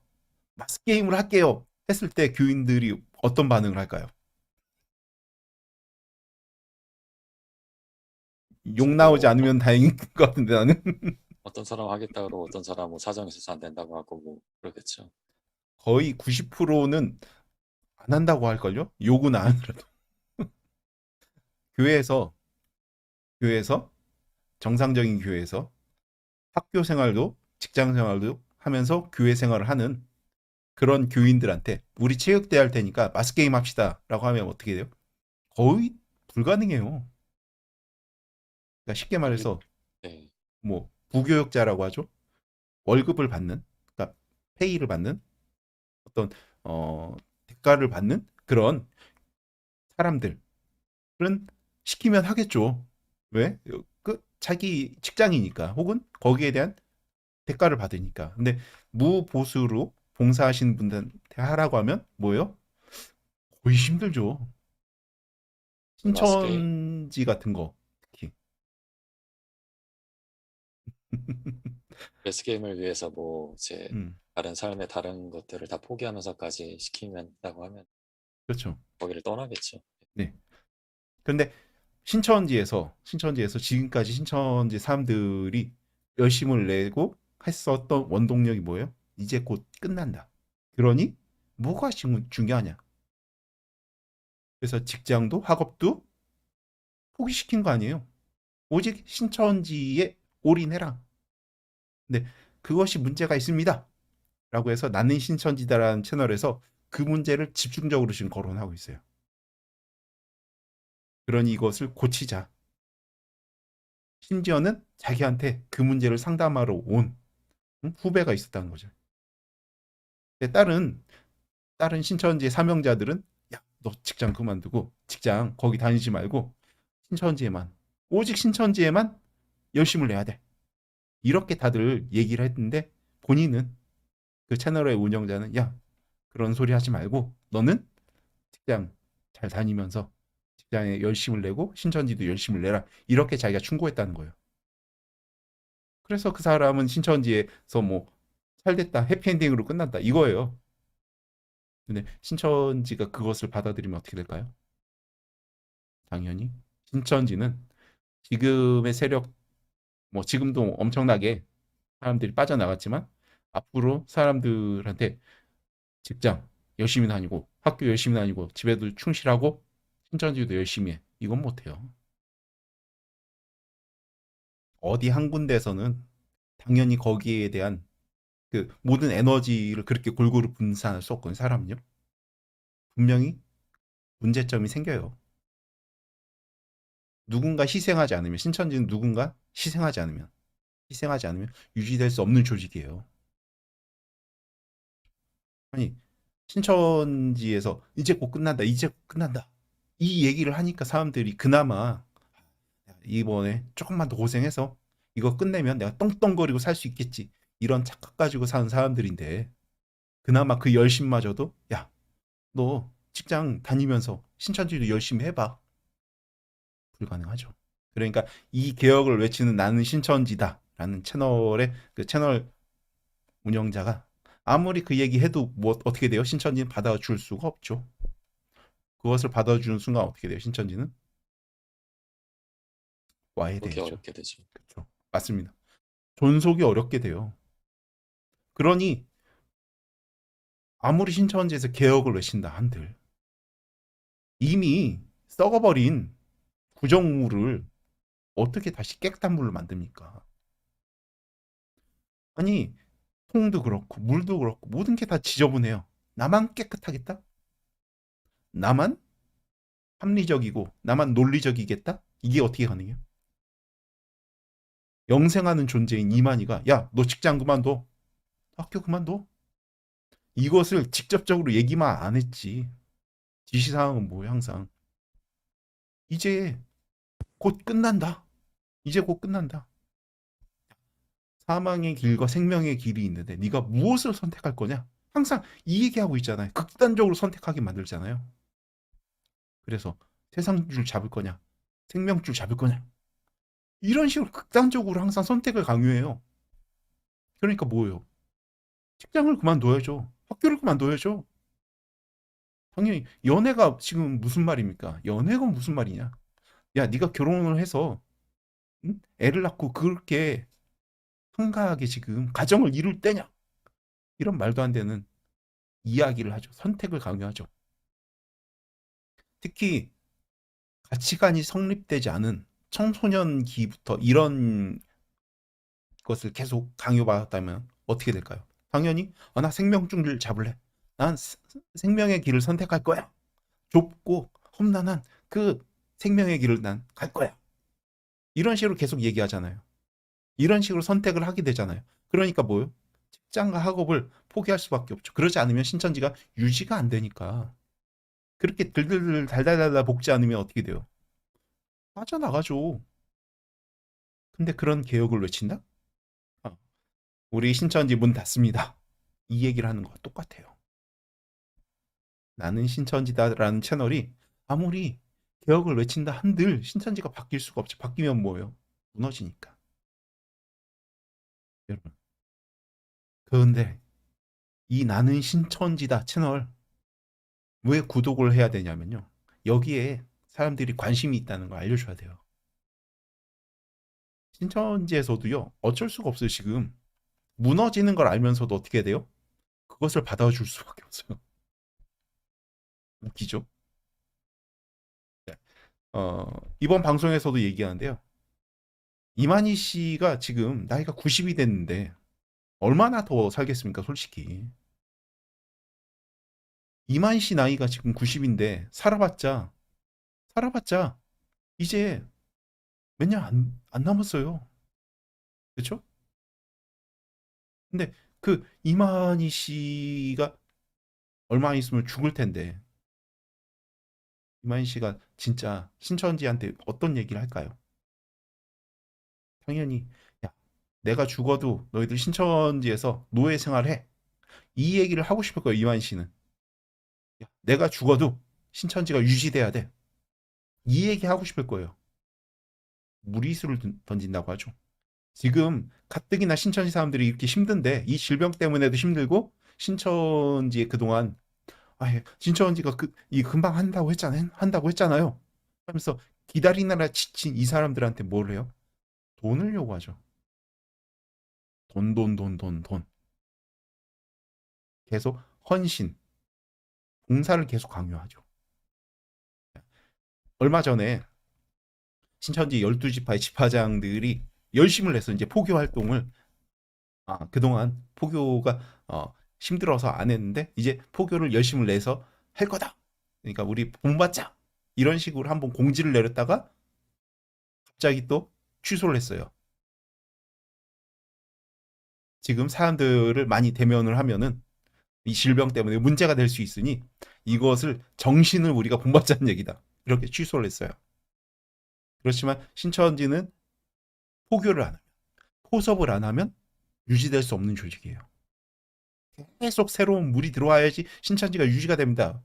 마스 게임을 할게요. 했을 때 교인들이 어떤 반응을 할까요? 욕 이제 나오지 뭐 않으면 다행인 것 같은데 나는. 어떤 사람 하겠다 그러고 어떤 사람은 뭐 사정이 있어서 안 된다고 하고 뭐 그러겠죠. 거의 90%는 안 한다고 할걸요? 욕은 안 하더라도. 교회에서, 교회에서, 정상적인 교회에서 학교 생활도 직장 생활도 하면서 교회 생활을 하는 그런 교인들한테 우리 체육대회 할 테니까 마스게임 합시다 라고 하면 어떻게 돼요? 거의 불가능해요. 그러니까 쉽게 일 말해서 네. 뭐 부교육자라고 하죠. 월급을 받는, 그러니까 페이를 받는 어떤 대가를 받는 그런 사람들은 시키면 하겠죠. 왜? 그 자기 직장이니까 혹은 거기에 대한 대가를 받으니까. 근데 무보수로 봉사하시는 분들한테 하라고 하면 뭐예요? 거의 힘들죠. 그 마스게 신천지 같은 거 특히. 마스게임을 위해서 뭐 이제 음, 다른 삶의 다른 것들을 다 포기하면서까지 시키면다고 하면 그렇죠. 거기를 떠나겠죠. 네. 근데 신천지에서 지금까지 신천지 사람들이 열심을 내고 했었던 원동력이 뭐예요? 이제 곧 끝난다. 그러니 뭐가 중요하냐? 그래서 직장도 학업도 포기시킨 거 아니에요. 오직 신천지에 올인해라. 근데 그것이 문제가 있습니다. 라고 해서 나는 신천지다라는 채널에서 그 문제를 집중적으로 지금 거론하고 있어요. 그러니 이것을 고치자. 심지어는 자기한테 그 문제를 상담하러 온 후배가 있었다는 거죠. 근데 다른 신천지의 사명자들은 야, 너 직장 그만두고 직장 거기 다니지 말고 신천지에만 오직 신천지에만 열심을 내야 돼. 이렇게 다들 얘기를 했는데 본인은 그 채널의 운영자는 야, 그런 소리 하지 말고 너는 직장 잘 다니면서 직장에 열심을 내고 신천지도 열심을 내라. 이렇게 자기가 충고했다는 거예요. 그래서 그 사람은 신천지에서 뭐 잘됐다, 해피엔딩으로 끝난다 이거예요. 근데 신천지가 그것을 받아들이면 어떻게 될까요? 당연히 신천지는 지금의 세력, 뭐 지금도 엄청나게 사람들이 빠져나갔지만 앞으로 사람들한테 직장 열심히 다니고 학교 열심히 다니고 집에도 충실하고 신천지도 열심히 해. 이건 못해요. 어디 한 군데에서는 당연히 거기에 대한 그 모든 에너지를 그렇게 골고루 분산할 수 없거든요. 사람은요. 분명히 문제점이 생겨요. 누군가 희생하지 않으면, 신천지는 누군가 희생하지 않으면 유지될 수 없는 조직이에요. 아니, 신천지에서 이제 곧 끝난다, 이제 곧 끝난다, 이 얘기를 하니까 사람들이 그나마 이번에 조금만 더 고생해서 이거 끝내면 내가 떵떵거리고 살 수 있겠지, 이런 착각 가지고 사는 사람들인데, 그나마 그 열심마저도, 야, 너 직장 다니면서 신천지도 열심히 해봐. 불가능하죠. 그러니까 이 개혁을 외치는 나는 신천지다라는 채널의 그 채널 운영자가 아무리 그 얘기 해도 뭐 어떻게 돼요? 신천지는 받아줄 수가 없죠. 그것을 받아주는 순간 어떻게 돼요? 신천지는 그렇게 와해돼야죠. 어렵게 되죠. 그렇죠. 맞습니다. 존속이 어렵게 돼요. 그러니 아무리 신천지에서 개혁을 외친다 한들 이미 썩어버린 구정물을 어떻게 다시 깨끗한 물로 만듭니까? 아니, 통도 그렇고 물도 그렇고 모든 게 다 지저분해요. 나만 깨끗하겠다? 나만 합리적이고 나만 논리적이겠다? 이게 어떻게 가능해요? 영생하는 존재인 이만희가, 야, 너 직장 그만둬, 학교 그만둬, 이것을 직접적으로 얘기만 안 했지. 지시사항은 뭐예요? 항상 이제 곧 끝난다, 이제 곧 끝난다, 사망의 길과 생명의 길이 있는데 네가 무엇을 선택할 거냐, 항상 이 얘기하고 있잖아요. 극단적으로 선택하게 만들잖아요. 그래서 세상줄 잡을 거냐, 생명줄 잡을 거냐, 이런 식으로 극단적으로 항상 선택을 강요해요. 그러니까 뭐예요? 직장을 그만둬야죠. 학교를 그만둬야죠. 당연히 연애가 지금 무슨 말입니까? 연애가 무슨 말이냐? 야, 네가 결혼을 해서 응? 애를 낳고 그렇게 한가하게 지금 가정을 이룰 때냐? 이런 말도 안 되는 이야기를 하죠. 선택을 강요하죠. 특히 가치관이 성립되지 않은 청소년기부터 이런 것을 계속 강요받았다면 어떻게 될까요? 당연히 나 생명줄을 잡을래. 난 생명의 길을 선택할 거야. 좁고 험난한 그 생명의 길을 난 갈 거야. 이런 식으로 계속 얘기하잖아요. 이런 식으로 선택을 하게 되잖아요. 그러니까 뭐요? 직장과 학업을 포기할 수밖에 없죠. 그러지 않으면 신천지가 유지가 안 되니까. 그렇게 들들들 달달달달 볶지 않으면 어떻게 돼요? 빠져나가죠. 근데 그런 개혁을 외친다? 아, 우리 신천지 문 닫습니다, 이 얘기를 하는 거와 똑같아요. 나는 신천지다라는 채널이 아무리 개혁을 외친다 한들 신천지가 바뀔 수가 없죠. 바뀌면 뭐예요? 무너지니까. 여러분. 그런데 이 나는 신천지다 채널 왜 구독을 해야 되냐면요. 여기에 사람들이 관심이 있다는 걸 알려줘야 돼요. 신천지에서도요. 어쩔 수가 없어요. 지금 무너지는 걸 알면서도 어떻게 해야 돼요? 그것을 받아줄 수밖에 없어요. 웃기죠? 네. 이번 방송에서도 얘기하는데요. 이만희 씨가 지금 나이가 90이 됐는데 얼마나 더 살겠습니까? 솔직히. 이만희 씨 나이가 지금 90인데 살아봤자 이제 몇 년 안 남았어요. 그렇죠? 근데 그 이만희 씨가 얼마 안 있으면 죽을 텐데 이만희 씨가 진짜 신천지한테 어떤 얘기를 할까요? 당연히, 야, 내가 죽어도 너희들 신천지에서 노예 생활해, 이 얘기를 하고 싶을 거예요. 이만희 씨는. 야, 내가 죽어도 신천지가 유지돼야 돼, 이 얘기 하고 싶을 거예요. 무리수를 던진다고 하죠. 지금 가뜩이나 신천지 사람들이 이렇게 힘든데 이 질병 때문에도 힘들고 신천지에 그동안, 아, 예, 신천지가 이 금방 한다고 했잖아요. 하면서 기다리느라 지친 이 사람들한테 뭘 해요? 돈을 요구하죠. 돈, 돈, 돈, 돈, 돈. 계속 헌신, 봉사를 계속 강요하죠. 얼마 전에 신천지 12지파의 지파장들이 열심을 해서 이제 포교 활동을, 그동안 포교가 힘들어서 안 했는데 이제 포교를 열심을 내서 할 거다. 그러니까 우리 본받자. 이런 식으로 한번 공지를 내렸다가 갑자기 또 취소를 했어요. 지금 사람들을 많이 대면을 하면은 이 질병 때문에 문제가 될 수 있으니 이것을 정신을 우리가 본받자는 얘기다. 이렇게 취소를 했어요. 그렇지만 신천지는 포교를 안 하면, 포섭을 안 하면 유지될 수 없는 조직이에요. 계속 새로운 물이 들어와야지 신천지가 유지가 됩니다.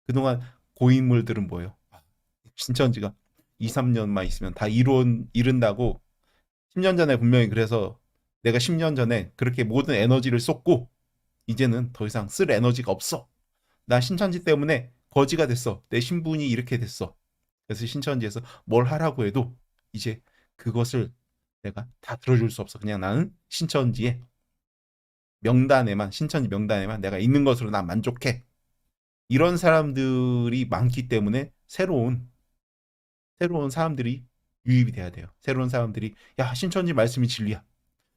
그동안 고인물들은 뭐예요? 신천지가 2, 3년만 있으면 다 이룬다고 10년 전에 분명히 그래서 내가 10년 전에 그렇게 모든 에너지를 쏟고 이제는 더 이상 쓸 에너지가 없어. 나 신천지 때문에 거지가 됐어. 내 신분이 이렇게 됐어. 그래서 신천지에서 뭘 하라고 해도 이제 그것을 내가 다 들어줄 수 없어. 그냥 나는 신천지의 명단에만, 신천지 명단에만 내가 있는 것으로 난 만족해. 이런 사람들이 많기 때문에 새로운 사람들이 유입이 돼야 돼요. 새로운 사람들이 야, 신천지 말씀이 진리야.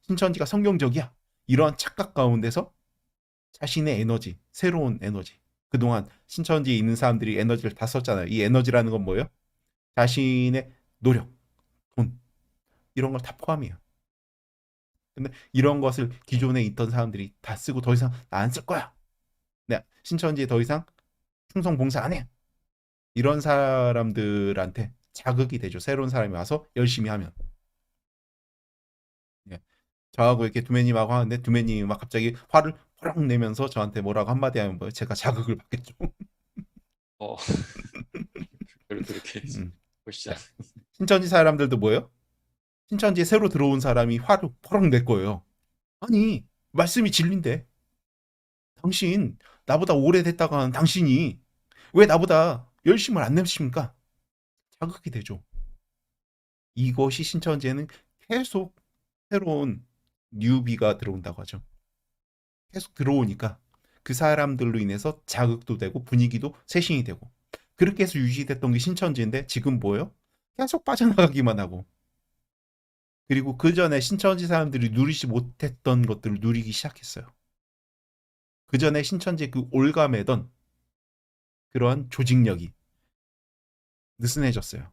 신천지가 성경적이야. 이런 착각 가운데서 자신의 에너지, 새로운 에너지. 그동안 신천지에 있는 사람들이 에너지를 다 썼잖아요. 이 에너지라는 건 뭐예요? 자신의 노력, 돈, 이런 걸 다 포함해요. 근데 이런 것을 기존에 있던 사람들이 다 쓰고 더 이상 안 쓸 거야. 네, 신천지에 더 이상 충성 봉사 안 해. 이런 사람들한테 자극이 되죠. 새로운 사람이 와서 열심히 하면. 예. 저하고 이렇게 두매님하고 하는데 두매님이 막 갑자기 화를 호락 내면서 저한테 뭐라고 한마디 하면 뭐 제가 자극을 받겠죠. 어, 별로 그렇게 음. 보시지 않. 신천지 사람들도 뭐예요? 신천지에 새로 들어온 사람이 화를 호락 낼 거예요. 아니, 말씀이 진리인데 당신 나보다 오래됐다가 한 당신이 왜 나보다 열심을 안 내십니까? 자극이 되죠. 이것이 신천지에는 계속 새로운 뉴비가 들어온다고 하죠. 계속 들어오니까 그 사람들로 인해서 자극도 되고 분위기도 쇄신이 되고 그렇게 해서 유지됐던 게 신천지인데 지금 뭐예요? 계속 빠져나가기만 하고 그리고 그 전에 신천지 사람들이 누리지 못했던 것들을 누리기 시작했어요. 그 전에 신천지 그 올가매던 그러한 조직력이 느슨해졌어요.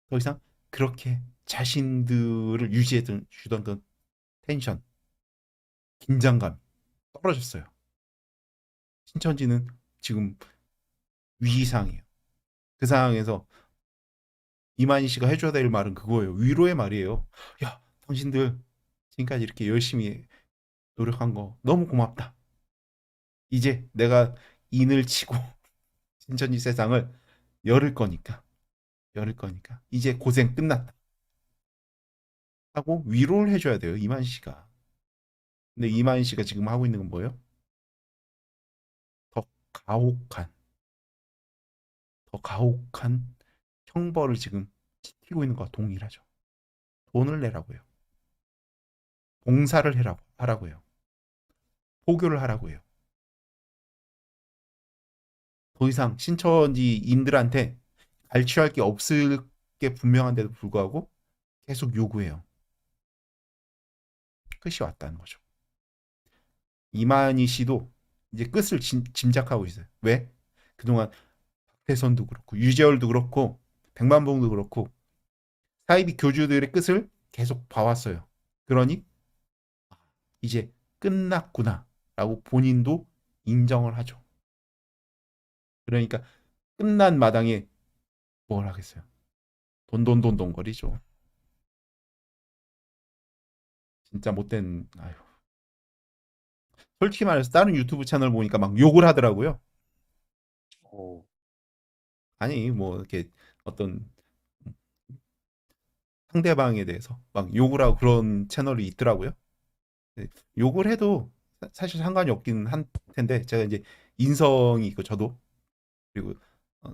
더 이상 그렇게 자신들을 유지해 주던 그 텐션, 긴장감 떨어졌어요. 신천지는 지금 위기상이에요. 그 상황에서 이만희 씨가 해줘야 될 말은 그거예요. 위로의 말이에요. 야, 당신들 지금까지 이렇게 열심히 노력한 거 너무 고맙다. 이제 내가 인을 치고 신천지 세상을 열을 거니까 이제 고생 끝났다 하고 위로를 해줘야 돼요. 이만희 씨가. 근데 이만희 씨가 지금 하고 있는 건 뭐예요? 더 가혹한 더 가혹한 형벌을 지금 시키고 있는 것과 동일하죠. 돈을 내라고요. 봉사를 하라고요. 포교를 하라고요. 더 이상 신천지인들한테 갈취할 게 없을 게 분명한데도 불구하고 계속 요구해요. 끝이 왔다는 거죠. 이만희 씨도 이제 끝을 짐작하고 있어요. 왜? 그동안 박태선도 그렇고 유재열도 그렇고 백만봉도 그렇고 사이비 교주들의 끝을 계속 봐왔어요. 그러니 이제 끝났구나라고 본인도 인정을 하죠. 그러니까 끝난 마당에 뭘 하겠어요? 돈돈돈돈거리죠. 진짜 못된 아유. 솔직히 말해서 다른 유튜브 채널 보니까 막 욕을 하더라고요. 오, 아니 뭐 이렇게 어떤 상대방에 대해서 막 욕을 하고 그런 채널이 있더라고요. 네, 욕을 해도 사실 상관이 없긴 한 텐데 제가 이제 인성이 있고 저도 그리고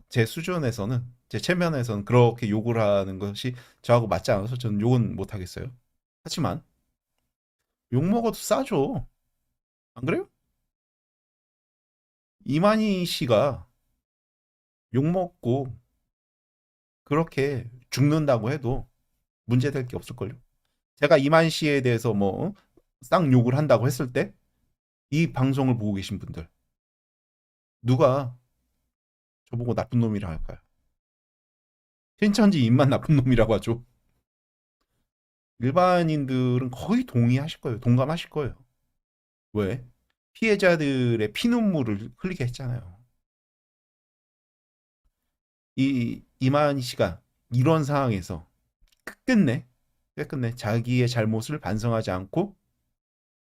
제 수준에서는, 제 체면에서는 그렇게 욕을 하는 것이 저하고 맞지 않아서 저는 욕은 못 하겠어요. 하지만 욕 먹어도 싸죠. 안 그래요? 이만희 씨가 욕 먹고 그렇게 죽는다고 해도 문제될 게 없을걸요. 제가 이만희 씨에 대해서 뭐 쌍욕을 한다고 했을 때 이 방송을 보고 계신 분들 누가 저보고 나쁜 놈이라 할까요? 신천지 입만 나쁜 놈이라고 하죠. 일반인들은 거의 동의하실 거예요. 동감하실 거예요. 왜? 피해자들의 피눈물을 흘리게 했잖아요. 이 이만희 씨가 이런 상황에서 끝끝내 자기의 잘못을 반성하지 않고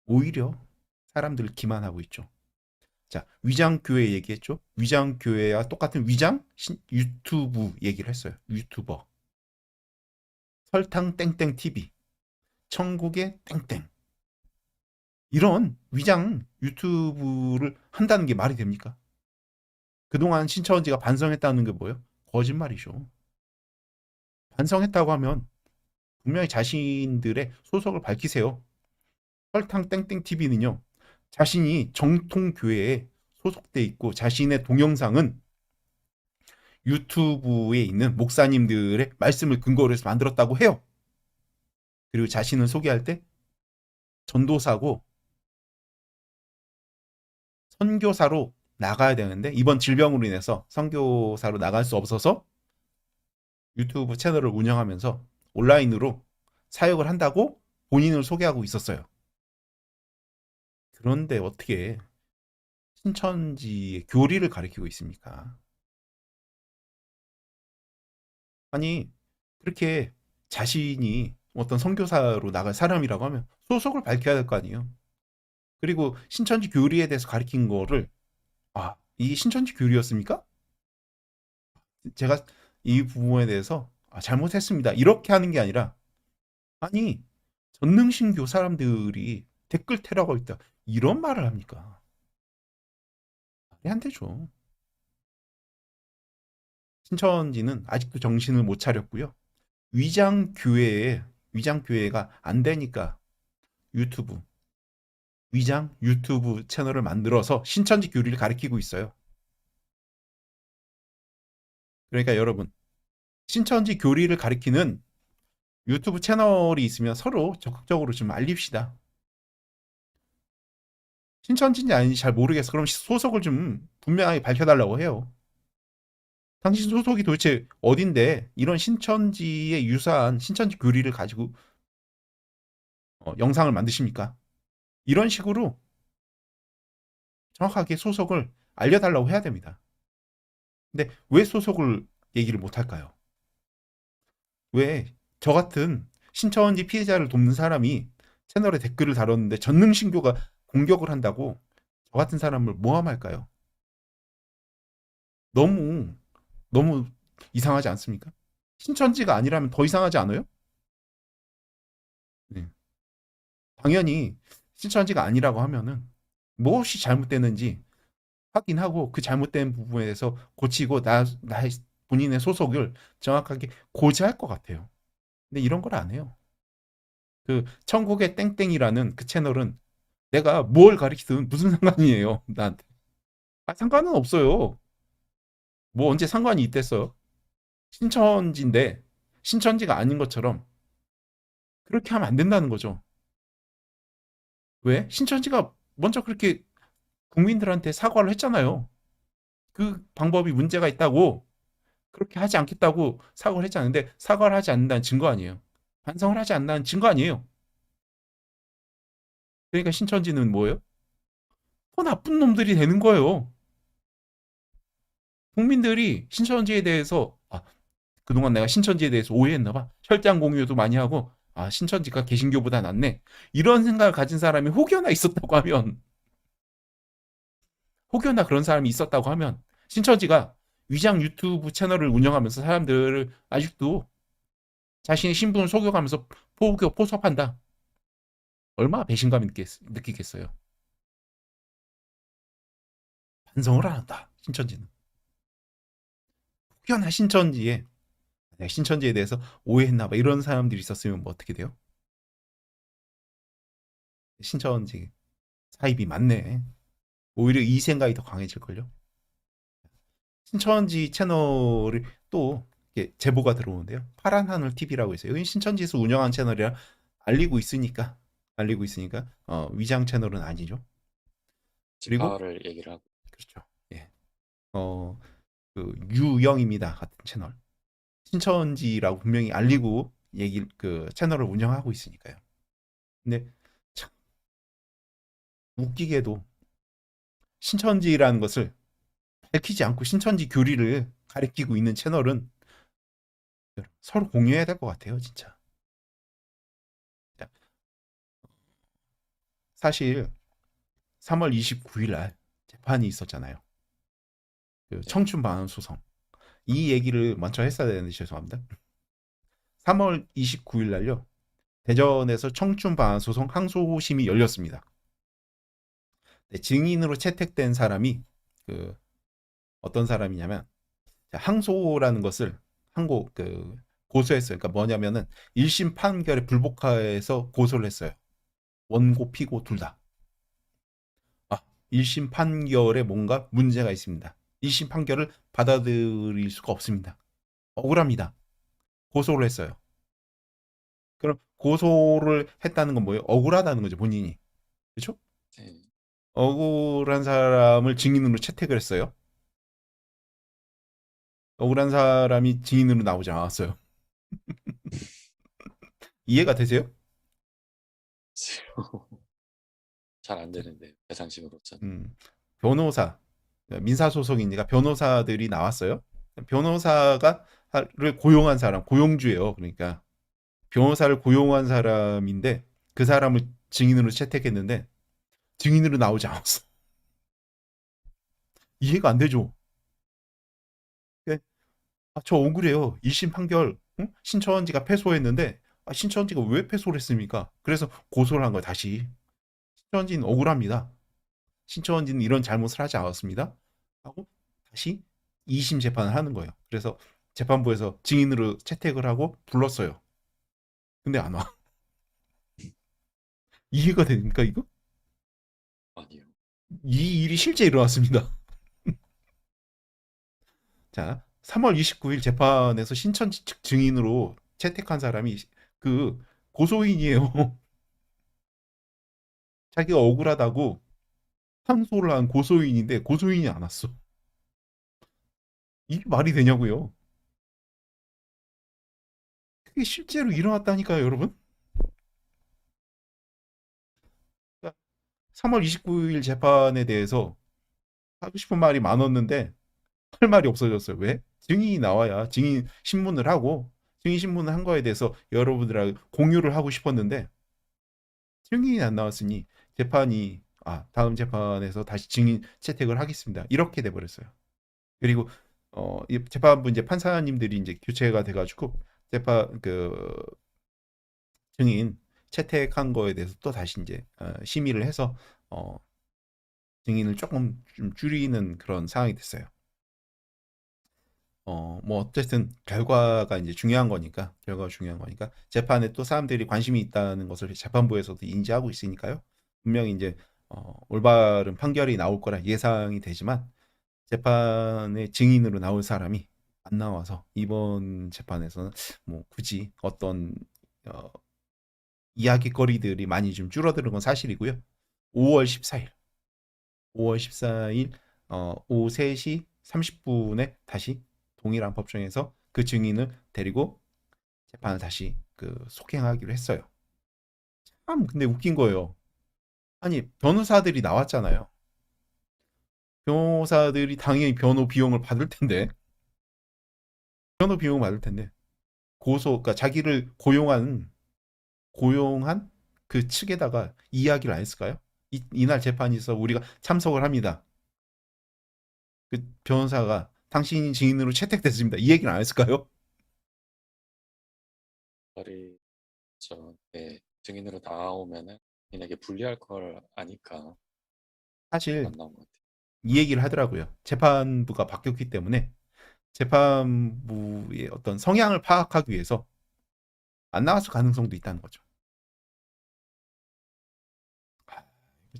오히려 사람들을 기만하고 있죠. 자, 위장교회 얘기했죠. 위장교회와 똑같은 유튜브 얘기를 했어요. 유튜버. 설탕 땡땡 TV. 천국의 땡땡. 이런 위장 유튜브를 한다는 게 말이 됩니까? 그동안 신처원지가 반성했다는 게 뭐예요? 거짓말이죠. 반성했다고 하면 분명히 자신들의 소속을 밝히세요. 설탕 땡땡 TV는요. 자신이 정통 교회에 소속돼 있고 자신의 동영상은 유튜브에 있는 목사님들의 말씀을 근거로 해서 만들었다고 해요. 그리고 자신을 소개할 때 전도사고 선교사로 나가야 되는데 이번 질병으로 인해서 선교사로 나갈 수 없어서 유튜브 채널을 운영하면서 온라인으로 사역을 한다고 본인을 소개하고 있었어요. 그런데 어떻게 신천지의 교리를 가리키고 있습니까? 아니, 그렇게 자신이 어떤 선교사로 나갈 사람이라고 하면 소속을 밝혀야 될 거 아니에요. 그리고 신천지 교리에 대해서 가리킨 거를 이게 신천지 교리였습니까? 제가 이 부분에 대해서 잘못했습니다. 이렇게 하는 게 아니라 아니 전능신교 사람들이 댓글 테러가 있다. 이런 말을 합니까? 말이 안 되죠. 신천지는 아직도 정신을 못 차렸고요. 위장교회가 안 되니까 유튜브 위장 유튜브 채널을 만들어서 신천지 교리를 가리키고 있어요. 그러니까 여러분 신천지 교리를 가리키는 유튜브 채널이 있으면 서로 적극적으로 좀 알립시다. 신천지인지 아닌지 잘 모르겠어. 그럼 소속을 좀 분명하게 밝혀달라고 해요. 당신 소속이 도대체 어딘데 이런 신천지에 유사한 신천지 교리를 가지고 영상을 만드십니까? 이런 식으로 정확하게 소속을 알려달라고 해야 됩니다. 근데 왜 소속을 얘기를 못할까요? 왜 저 같은 신천지 피해자를 돕는 사람이 채널에 댓글을 달았는데 전능신교가 공격을 한다고 저 같은 사람을 모함할까요? 너무 너무 이상하지 않습니까? 신천지가 아니라면 더 이상하지 않아요? 네. 당연히 신천지가 아니라고 하면은 무엇이 잘못됐는지 확인하고 그 잘못된 부분에 대해서 고치고 나의 본인의 소속을 정확하게 고지할 것 같아요. 근데 이런 걸 안 해요. 그 천국의 땡땡이라는 그 채널은 내가 뭘 가리키든 무슨 상관이에요 나한테. 상관은 없어요. 뭐 언제 상관이 있댔어요. 신천지인데 신천지가 아닌 것처럼 그렇게 하면 안 된다는 거죠. 왜? 신천지가 먼저 그렇게 국민들한테 사과를 했잖아요. 그 방법이 문제가 있다고 그렇게 하지 않겠다고 사과를 했잖아요. 근데 사과를 하지 않는다는 증거 아니에요. 반성을 하지 않는다는 증거 아니에요. 그러니까 신천지는 뭐예요? 더 나쁜 놈들이 되는 거예요. 국민들이 신천지에 대해서 그동안 내가 신천지에 대해서 오해했나 봐. 혈장 공유도 많이 하고 신천지가 개신교보다 낫네. 이런 생각을 가진 사람이 혹여나 있었다고 하면 혹여나 그런 사람이 있었다고 하면 신천지가 위장 유튜브 채널을 운영하면서 사람들을 아직도 자신의 신분을 속여가면서 포섭한다. 얼마나 배신감 느끼겠어요. 반성을 안 한다. 신천지는. 혹여나 신천지에 대해서 오해했나 봐 이런 사람들이 있었으면 뭐 어떻게 돼요? 신천지 사입이 많네. 오히려 이 생각이 더 강해질걸요. 신천지 채널이 또 제보가 들어오는데요. 파란 하늘 TV라고 있어요. 여기 신천지에서 운영한 채널이라 알리고 있으니까 위장 채널은 아니죠. 그리고 지파를 얘기를 하고. 그렇죠. 예. 어, 그 유영입니다 같은 채널. 신천지라고 분명히 알리고 그 채널을 운영하고 있으니까요. 근데 참 웃기게도 신천지라는 것을 밝히지 않고 신천지 교리를 가리키고 있는 채널은 서로 공유해야 될 것 같아요, 진짜. 사실 3월 29일 날 재판이 있었잖아요. 그 네. 청춘 반환 소송. 이 얘기를 먼저 했어야 되는데 죄송합니다. 3월 29일 날요. 대전에서 청춘 반환 소송 항소심이 열렸습니다. 네, 증인으로 채택된 사람이 그 어떤 사람이냐면 항소라는 것을 고소했어요. 그러니까 뭐냐면은 1심 판결에 불복해서 고소를 했어요. 원고 피고 둘 다. 1심 판결에 뭔가 문제가 있습니다. 1심 판결을 받아들일 수가 없습니다. 억울합니다. 고소를 했어요. 그럼 고소를 했다는 건 뭐예요? 억울하다는 거죠, 본인이. 그렇죠? 네. 억울한 사람을 증인으로 채택을 했어요. 억울한 사람이 증인으로 나오지 않았어요. 이해가 되세요? 잘 안 되는데 배상심으로선. 변호사, 민사소송이니까 변호사들이 나왔어요. 변호사가를 고용한 사람, 고용주예요. 그러니까 변호사를 고용한 사람인데 그 사람을 증인으로 채택했는데 증인으로 나오지 않았어. 이해가 안 되죠. 저 억울해요. 1심 판결 신천지가 패소했는데 신천지가 왜 패소를 했습니까? 그래서 고소를 한 거예요. 다시. 신천지는 억울합니다. 신천지는 이런 잘못을 하지 않았습니다. 하고 다시 2심 재판을 하는 거예요. 그래서 재판부에서 증인으로 채택을 하고 불렀어요. 근데 안 와. 이해가 됩니까 이거? 아니요. 이 일이 실제 일어났습니다. 자, 3월 29일 재판에서 신천지 측 증인으로 채택한 사람이 그 고소인이에요. 자기가 억울하다고 항소를 한 고소인인데 고소인이 안 왔어. 이게 말이 되냐고요? 그게 실제로 일어났다니까요, 여러분. 3월 29일 재판에 대해서 하고 싶은 말이 많았는데 할 말이 없어졌어요. 왜? 증인이 나와야 증인 신문을 하고 증인 신문을 한 거에 대해서 여러분들하고 공유를 하고 싶었는데 증인이 안 나왔으니 재판이 다음 재판에서 다시 증인 채택을 하겠습니다. 이렇게 돼 버렸어요. 그리고 이 재판부 이제 판사님들이 이제 교체가 돼 가지고 재판 증인 채택한 거에 대해서 또 다시 이제 심의를 해서 어, 증인을 조금 좀 줄이는 그런 상황이 됐어요. 뭐 어쨌든 결과가 이제 중요한 거니까 재판에 또 사람들이 관심이 있다는 것을 재판부에서도 인지하고 있으니까요. 분명히 이제 올바른 판결이 나올 거라 예상이 되지만 재판의 증인으로 나올 사람이 안 나와서 이번 재판에서는 뭐 굳이 어떤 어, 이야기거리들이 많이 좀 줄어드는 건 사실이고요. 5월 14일, 5월 14일 오후 3시 30분에 다시 동일한 법정에서 그 증인을 데리고 재판을 다시 속행하기로 했어요. 참 근데 웃긴 거예요. 아니 변호사들이 나왔잖아요. 변호사들이 당연히 변호 비용을 받을 텐데 변호 비용을 받을 텐데 그러니까 자기를 고용한 그 측에다가 이야기를 안 했을까요? 이날 재판이 있어 우리가 참석을 합니다. 그 변호사가 당신이 증인으로 채택됐습니다. 이 얘기를 안 했을까요? 말이 증인으로 나오면은 인에게 불리할 걸 아니까 사실 안 나온 것 같아요. 이 얘기를 하더라고요. 재판부가 바뀌었기 때문에 재판부의 어떤 성향을 파악하기 위해서 안 나왔을 가능성도 있다는 거죠.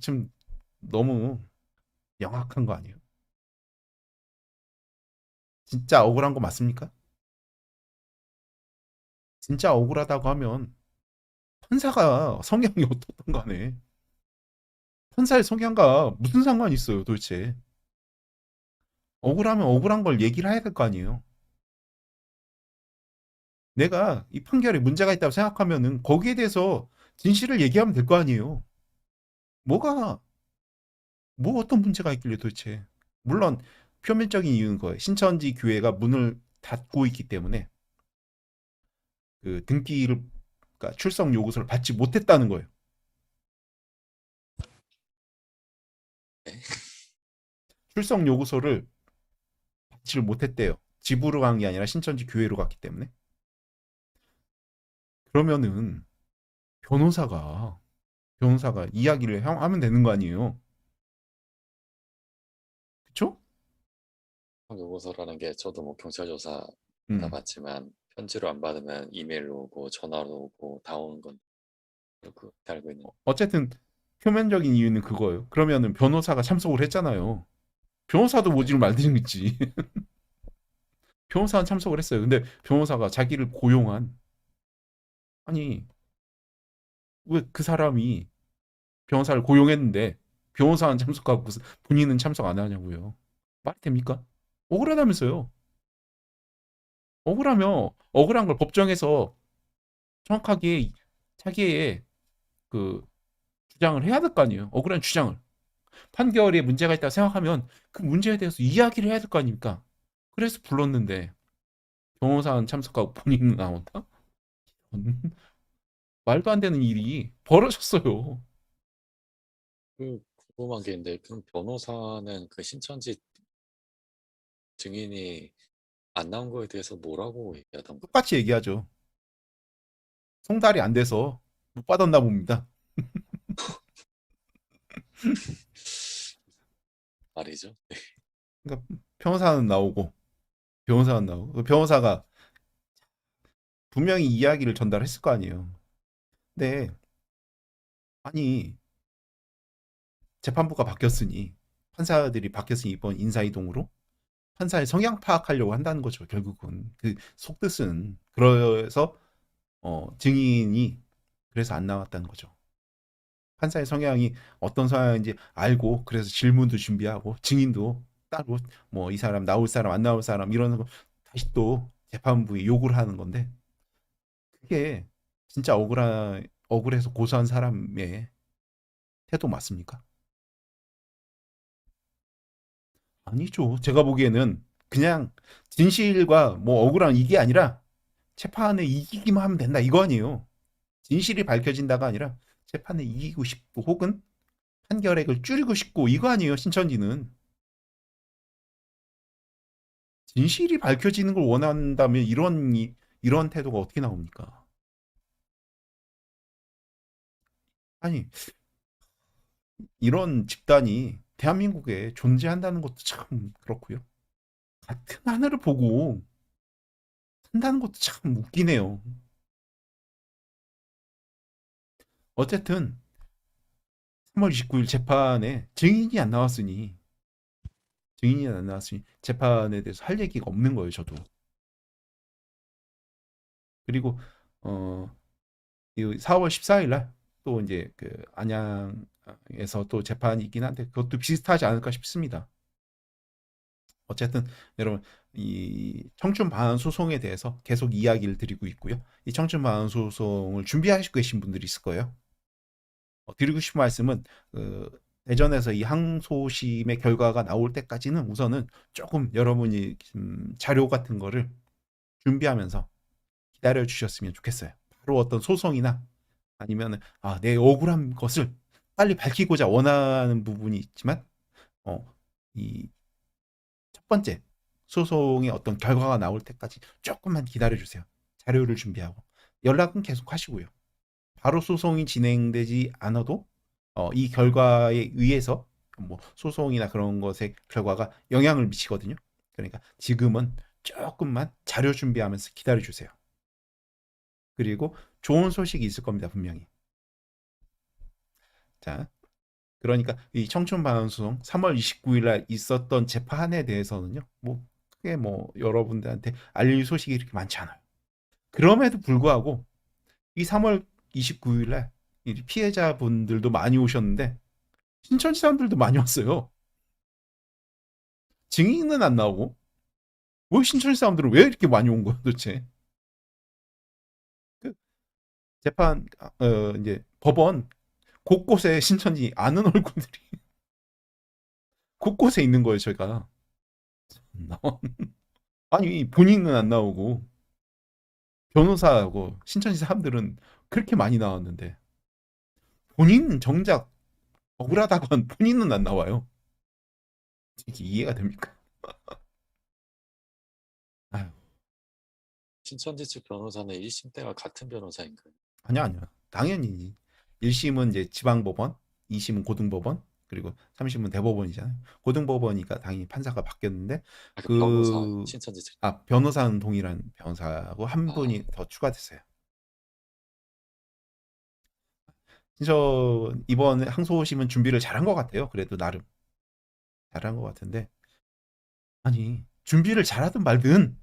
좀 너무 영악한 거 아니에요? 진짜 억울한 거 맞습니까? 진짜 억울하다고 하면 판사가 성향이 어떻든 간에 판사의 성향과 무슨 상관이 있어요, 도대체? 억울하면 억울한 걸 얘기를 해야 될 거 아니에요. 내가 이 판결에 문제가 있다고 생각하면은 거기에 대해서 진실을 얘기하면 될 거 아니에요. 뭐가 뭐 어떤 문제가 있길래 도대체? 물론 표면적인 이유는 거예요. 신천지 교회가 문을 닫고 있기 때문에 그 등기를 그러니까 출석 요구서를 받지 못했다는 거예요. 네. 출석 요구서를 받지를 못했대요. 집으로 간 게 아니라 신천지 교회로 갔기 때문에. 그러면은 변호사가 이야기를 하면 되는 거 아니에요. 그쵸? 요구서라는 게 저도 뭐 경찰 조사 음. 받아봤지만 편지로 안 받으면 이메일로 오고 전화로 오고 다 오는 건 그렇게 알고 있는. 어쨌든 표면적인 이유는 그거예요. 그러면은 변호사가 참석을 했잖아요. 변호사도 네. 모지를 말든지. 변호사는 참석을 했어요. 근데 변호사가 자기를 고용한 아니 왜 그 사람이 변호사를 고용했는데 변호사는 참석하고 본인은 참석 안 하냐고요. 말이 됩니까? 억울하다면서요. 억울하면 억울한 걸 법정에서 정확하게 자기의 그 주장을 해야 될 거 아니에요. 억울한 주장을. 판결에 문제가 있다고 생각하면 그 문제에 대해서 이야기를 해야 될 거 아닙니까? 그래서 불렀는데 변호사는 참석하고 본인은 안 온다? 말도 안 되는 일이 벌어졌어요. 그 궁금한 게 있는데 그럼 변호사는 그 신천지 증인이 안 나온 거에 대해서 뭐라고 얘기하던 거예요? 똑같이 얘기하죠. 송달이 안 돼서 못 받았나 봅니다. 말이죠. 그러니까 변호사는 나오고 변호사는 나오고 그 변호사가 분명히 이야기를 전달했을 거 아니에요. 근데 아니 재판부가 바뀌었으니 판사들이 바뀌었으니 이번 인사이동으로 판사의 성향 파악하려고 한다는 거죠. 결국은 그 속뜻은 그래서 증인이 그래서 안 나왔다는 거죠. 판사의 성향이 어떤 성향인지 알고 그래서 질문도 준비하고 증인도 따로 뭐 이 사람 나올 사람 안 나올 사람 이러는 거 다시 또 재판부에 요구를 하는 건데 그게 진짜 억울해서 고소한 사람의 태도 맞습니까? 아니죠. 제가 보기에는 그냥 진실과 뭐 억울한 이게 아니라 재판에 이기기만 하면 된다 이거 아니에요. 진실이 밝혀진다가 아니라 재판에 이기고 싶고 혹은 판결액을 줄이고 싶고 이거 아니에요. 신천지는 진실이 밝혀지는 걸 원한다면 이런 태도가 어떻게 나옵니까? 아니 이런 집단이 대한민국에 존재한다는 것도 참 그렇고요. 같은 하늘을 보고 산다는 것도 참 웃기네요. 어쨌든 3월 29일 재판에 증인이 안 나왔으니 재판에 대해서 할 얘기가 없는 거예요. 저도. 그리고 어, 4월 14일 날 또 이제 그 안양에서 또 재판이 있긴 한데 그것도 비슷하지 않을까 싶습니다. 어쨌든 여러분 이 청춘 반환 소송에 대해서 계속 이야기를 드리고 있고요. 이 청춘 반환 소송을 준비하시고 계신 분들이 있을 거예요. 드리고 싶은 말씀은 대전에서 이 항소심의 결과가 나올 때까지는 우선은 조금 여러분이 자료 같은 거를 준비하면서 기다려 주셨으면 좋겠어요. 바로 어떤 소송이나 아니면 내 억울한 것을 빨리 밝히고자 원하는 부분이 있지만 이 첫 번째 소송의 어떤 결과가 나올 때까지 조금만 기다려 주세요. 자료를 준비하고 연락은 계속 하시고요. 바로 소송이 진행되지 않아도 이 결과에 의해서 뭐 소송이나 그런 것의 결과가 영향을 미치거든요. 그러니까 지금은 조금만 자료 준비하면서 기다려 주세요. 그리고 좋은 소식이 있을 겁니다, 분명히. 자, 그러니까 이 청춘반환소송 3월 29일 날 있었던 재판에 대해서는요, 뭐 크게 뭐 여러분들한테 알릴 소식이 이렇게 많지 않아요. 그럼에도 불구하고 이 3월 29일 날 피해자분들도 많이 오셨는데 신천지 사람들도 많이 왔어요. 증인은 안 나오고 왜 신천지 사람들은 왜 이렇게 많이 온 거야 도대체? 그 재판 이제 법원 곳곳에 신천지 아는 얼굴들이 곳곳에 있는 거예요, 저희가. 아니 본인은 안 나오고 변호사하고 신천지 사람들은 그렇게 많이 나왔는데 본인 정작 억울하다고 한 본인은 안 나와요. 이게 이해가 됩니까? 아유, 신천지 측 변호사는 1심 때와 같은 변호사인가요? 아니야. 당연히 1심은 이제 지방법원, 2심은 고등법원, 그리고 3심은 대법원이잖아요. 고등법원이니까 당연히 판사가 바뀌었는데 그 변호사 그 신천지 측. 변호사는 동일한 변호사고 한 아, 분이 더 추가됐어요. 저 이번 항소심은 준비를 잘한 것 같아요. 그래도 나름 잘한 것 같은데 아니 준비를 잘하든 말든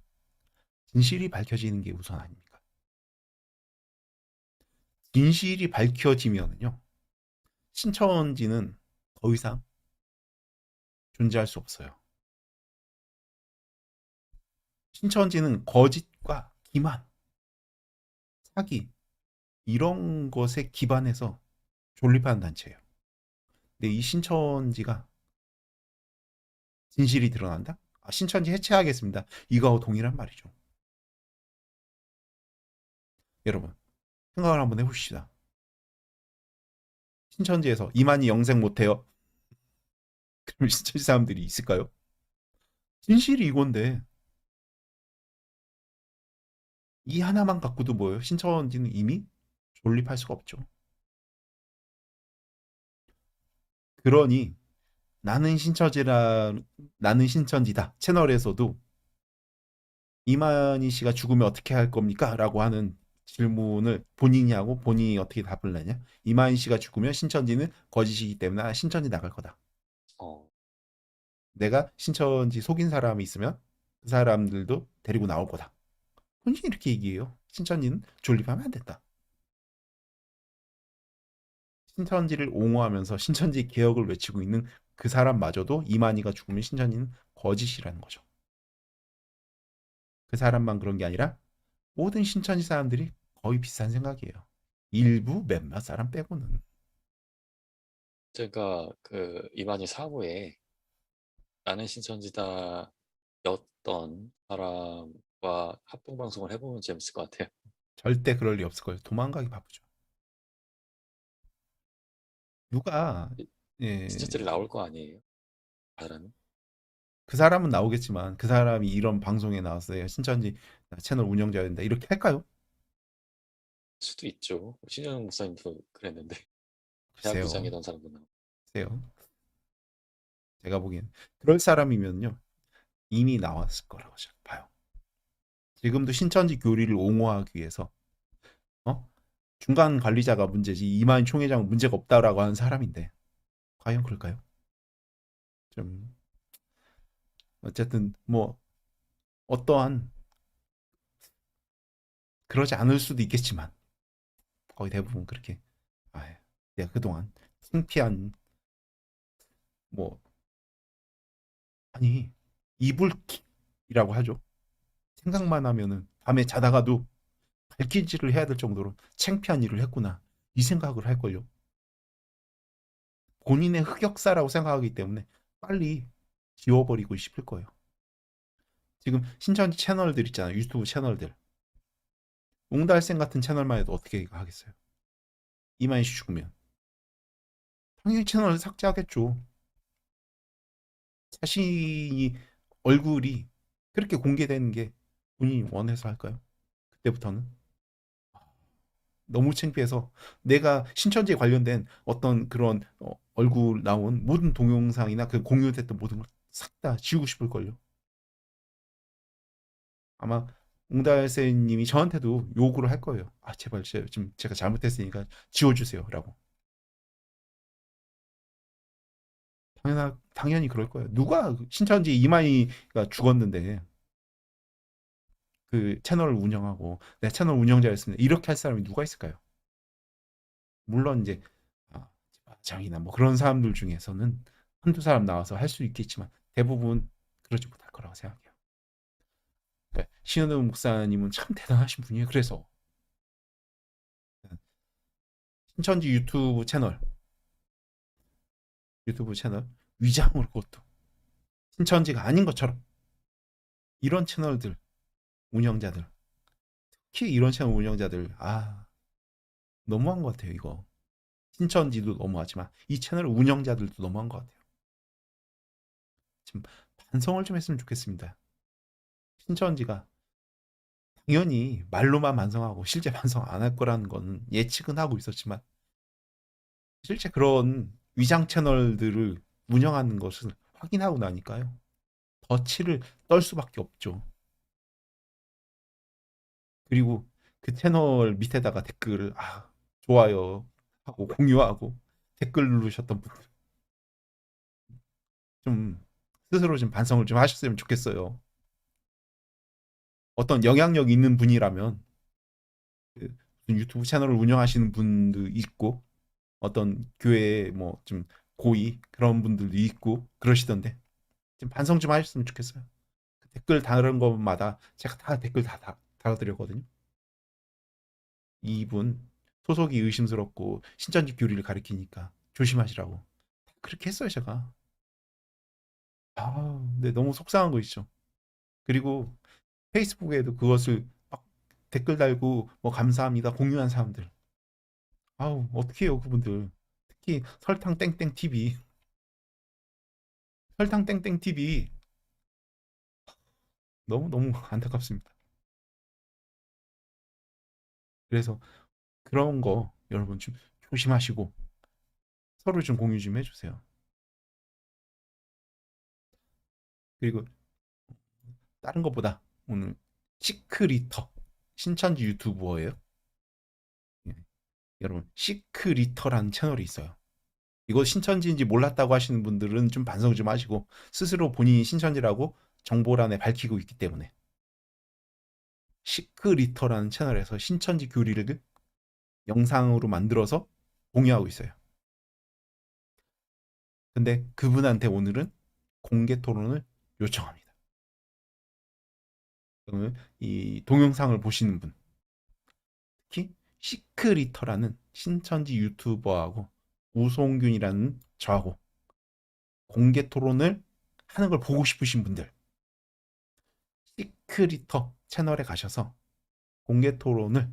진실이 밝혀지는 게 우선 아닙니까? 진실이 밝혀지면요 신천지는 더 이상 존재할 수 없어요. 신천지는 거짓과 기만, 사기 이런 것에 기반해서 존립하는 단체예요. 근데 이 신천지가 진실이 드러난다? 신천지 해체하겠습니다. 이거하고 동일한 말이죠. 여러분 생각을 한번 해봅시다. 신천지에서 이만희 영생 못해요. 그럼 신천지 사람들이 있을까요? 진실이 이건데 이 하나만 갖고도 뭐예요? 신천지는 이미 존립할 수가 없죠. 그러니 나는 신천지라 나는 신천지다 채널에서도 이만희 씨가 죽으면 어떻게 할 겁니까? 라고 하는 질문을 본인이 하고 본인이 어떻게 답을 내냐? 이만희 씨가 죽으면 신천지는 거짓이기 때문에 신천지 나갈 거다. 어, 내가 신천지 속인 사람이 있으면 그 사람들도 데리고 나올 거다. 본인이 이렇게 얘기해요. 신천지는 존립하면 안 된다. 신천지를 옹호하면서 신천지 개혁을 외치고 있는 그 사람마저도 이만희가 죽으면 신천지는 거짓이라는 거죠. 그 사람만 그런 게 아니라 모든 신천지 사람들이 거의 비슷한 생각이에요. 일부 몇몇 사람 빼고는. 제가 그 이만희 사후에 나는 신천지다 였던 사람과 합동 방송을 해보면 재밌을 것 같아요. 절대 그럴 리 없을 거예요. 도망가기 바쁘죠. 누가 예, 신천지를 나올 거 아니에요? 사람은? 그 사람은 나오겠지만 그 사람이 이런 방송에 나왔어요. 신천지 채널 운영자야 된다. 이렇게 할까요? 수도 있죠. 신현영 목사님도 그랬는데 글쎄요. 대학부장이던 사람도 나오고. 글쎄요. 제가 보기엔 그럴 사람이면요. 이미 나왔을 거라고 봐요. 지금도 신천지 교리를 옹호하기 위해서 어? 중간 관리자가 문제지 이만희 총회장은 문제가 없다라고 하는 사람인데 과연 그럴까요? 좀 어쨌든 뭐 어떠한 그러지 않을 수도 있겠지만 거의 대부분 그렇게 내가 그동안 창피한 뭐 아니 이불킥이라고 하죠. 생각만 하면은 밤에 자다가도 발길질을 해야 될 정도로 창피한 일을 했구나 이 생각을 할걸요. 본인의 흑역사라고 생각하기 때문에 빨리 지워버리고 싶을 거예요. 지금 신천지 채널들 있잖아요. 유튜브 채널들. 옹달샘 같은 채널만 해도 어떻게 하겠어요. 이만희 씨 죽으면. 당연히 채널을 삭제하겠죠. 자신이 얼굴이 그렇게 공개되는 게 본인이 원해서 할까요? 그때부터는 너무 창피해서 내가 신천지에 관련된 어떤 그런 얼굴 나온 모든 동영상이나 그 공유됐던 모든 걸 싹 다 지우고 싶을걸요. 아마 웅달새님이 저한테도 요구를 할 거예요. 아 제발 지금 제가 잘못했으니까 지워주세요라고. 당연히 그럴 거예요. 누가 신천지 이만희가 죽었는데 그 채널을 운영하고 내 채널 운영자였습니다. 이렇게 할 사람이 누가 있을까요? 물론 이제 아, 장이나 뭐 그런 사람들 중에서는 한두 사람 나와서 할 수 있겠지만 대부분 그러지 못할 거라고 생각해요. 네, 신현우 목사님은 참 대단하신 분이에요. 그래서 신천지 유튜브 채널 위장으로 그것도 신천지가 아닌 것처럼 이런 채널들 운영자들 특히 이런 채널 운영자들 너무한 것 같아요. 이거 신천지도 너무하지만 이 채널 운영자들도 너무한 것 같아요. 좀 반성을 좀 했으면 좋겠습니다. 신천지가 당연히 말로만 반성하고 실제 반성 안 할 거라는 건 예측은 하고 있었지만 실제 그런 위장 채널들을 운영하는 것을 확인하고 나니까요. 덫을 떨 수밖에 없죠. 그리고 그 채널 밑에다가 댓글을 좋아요 하고 공유하고 댓글 누르셨던 분들 좀 스스로 좀 반성을 좀 하셨으면 좋겠어요. 어떤 영향력 있는 분이라면 그 유튜브 채널을 운영하시는 분도 있고 어떤 교회 뭐 좀 고위 그런 분들도 있고 그러시던데 좀 반성 좀 하셨으면 좋겠어요. 그 댓글 다른 것마다 제가 다 댓글 다 달아드렸거든요. 이분 소속이 의심스럽고 신천지 교리를 가리키니까 조심하시라고 그렇게 했어요 제가. 근데 너무 속상한 거 있죠. 그리고 페이스북에도 그것을 막 댓글 달고 뭐 감사합니다 공유한 사람들 어떻게 해요 그분들. 특히 설탕 땡땡 TV 너무 너무 안타깝습니다. 그래서 그런 거 여러분 좀 조심하시고 서로 좀 공유 좀 해주세요. 그리고 다른 것보다 오늘 시크리터 신천지 유튜버예요. 예, 여러분 시크리터라는 채널이 있어요. 이거 신천지인지 몰랐다고 하시는 분들은 좀 반성 좀 하시고 스스로 본인이 신천지라고 정보란에 밝히고 있기 때문에 시크리터라는 채널에서 신천지 교리를 영상으로 만들어서 공유하고 있어요. 근데 그분한테 오늘은 공개 토론을 요청합니다. 그러면 이 동영상을 보시는 분, 특히 시크리터라는 신천지 유튜버하고 우송균이라는 저하고 공개 토론을 하는 걸 보고 싶으신 분들, 시크리터 채널에 가셔서 공개 토론을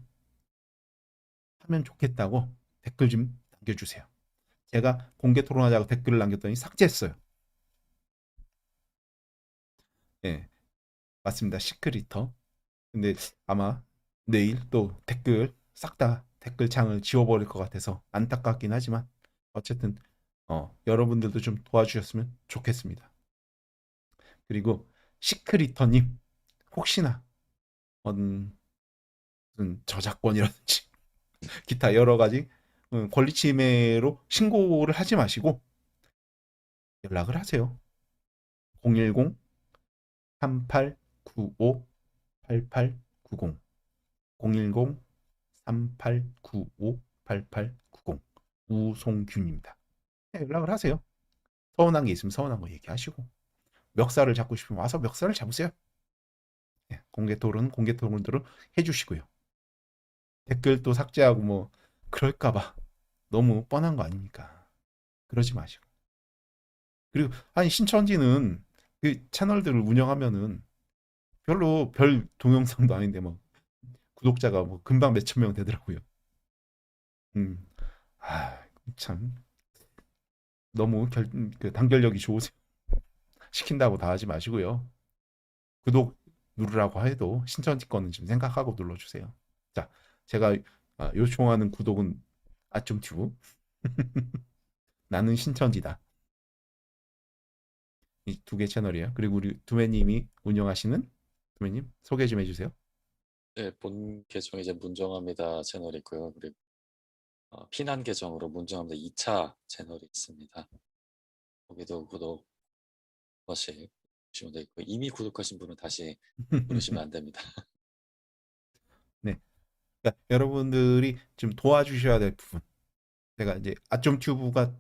하면 좋겠다고 댓글 좀 남겨주세요. 제가 공개 토론하자고 댓글을 남겼더니 삭제했어요. 예, 맞습니다. 시크리터. 근데 아마 내일 또 댓글 싹 다 댓글 창을 지워버릴 것 같아서 안타깝긴 하지만 어쨌든 여러분들도 좀 도와주셨으면 좋겠습니다. 그리고 시크리터님 혹시나 무슨 저작권이라든지 기타 여러 가지 권리 침해로 신고를 하지 마시고 연락을 하세요. 010 3895 8890 010 3895 8890 우송균입니다. 연락을 하세요. 서운한 게 있으면 서운한 거 얘기하시고 멱살을 잡고 싶으면 와서 멱살을 잡으세요. 공개 토론 공개 토론대로 해주시고요. 댓글도 삭제하고 뭐 그럴까봐 너무 뻔한 거 아닙니까? 그러지 마시고. 그리고 아니 신천지는 그 채널들을 운영하면은 별로 별 동영상도 아닌데 뭐 구독자가 뭐 금방 몇천 명 되더라고요. 음, 참 너무 그 단결력이 좋으세요. 시킨다고 다 하지 마시고요. 구독 누르라고 해도 신천지 거는 좀 생각하고 눌러주세요. 자, 제가 요청하는 구독은 아좀튜브 나는 신천지다. 이 두 개 채널이에요. 그리고 우리 두매님이 운영하시는 주민님 소개 좀 해주세요. 네, 본 계정이 이제 문정합니다 채널이 있고요. 그리고 피난 계정으로 문정합니다 2차 채널이 있습니다. 거기도 구독 번씩 보시면 되고 이미 구독하신 분은 다시 누르시면 안 됩니다. 네. 그러니까 여러분들이 좀 도와주셔야 될 부분. 제가 이제 아좀 튜브가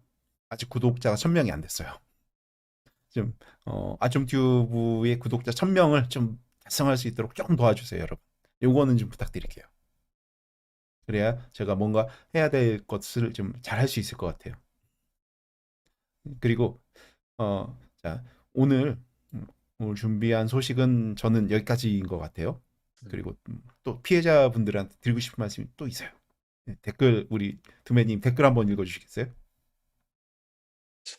아직 구독자가 1000명이 안 됐어요. 좀 아좀 튜브의 구독자 1000명을 좀 달성할 수 있도록 조금 도와주세요, 여러분. 요거는 좀 부탁드릴게요. 그래야 제가 뭔가 해야 될 것을 좀 잘 할 수 있을 것 같아요. 그리고 자, 오늘 오늘 준비한 소식은 저는 여기까지인 것 같아요. 그리고 또 피해자분들한테 드리고 싶은 말씀이 또 있어요. 네, 댓글 우리 두매님 댓글 한번 읽어주시겠어요?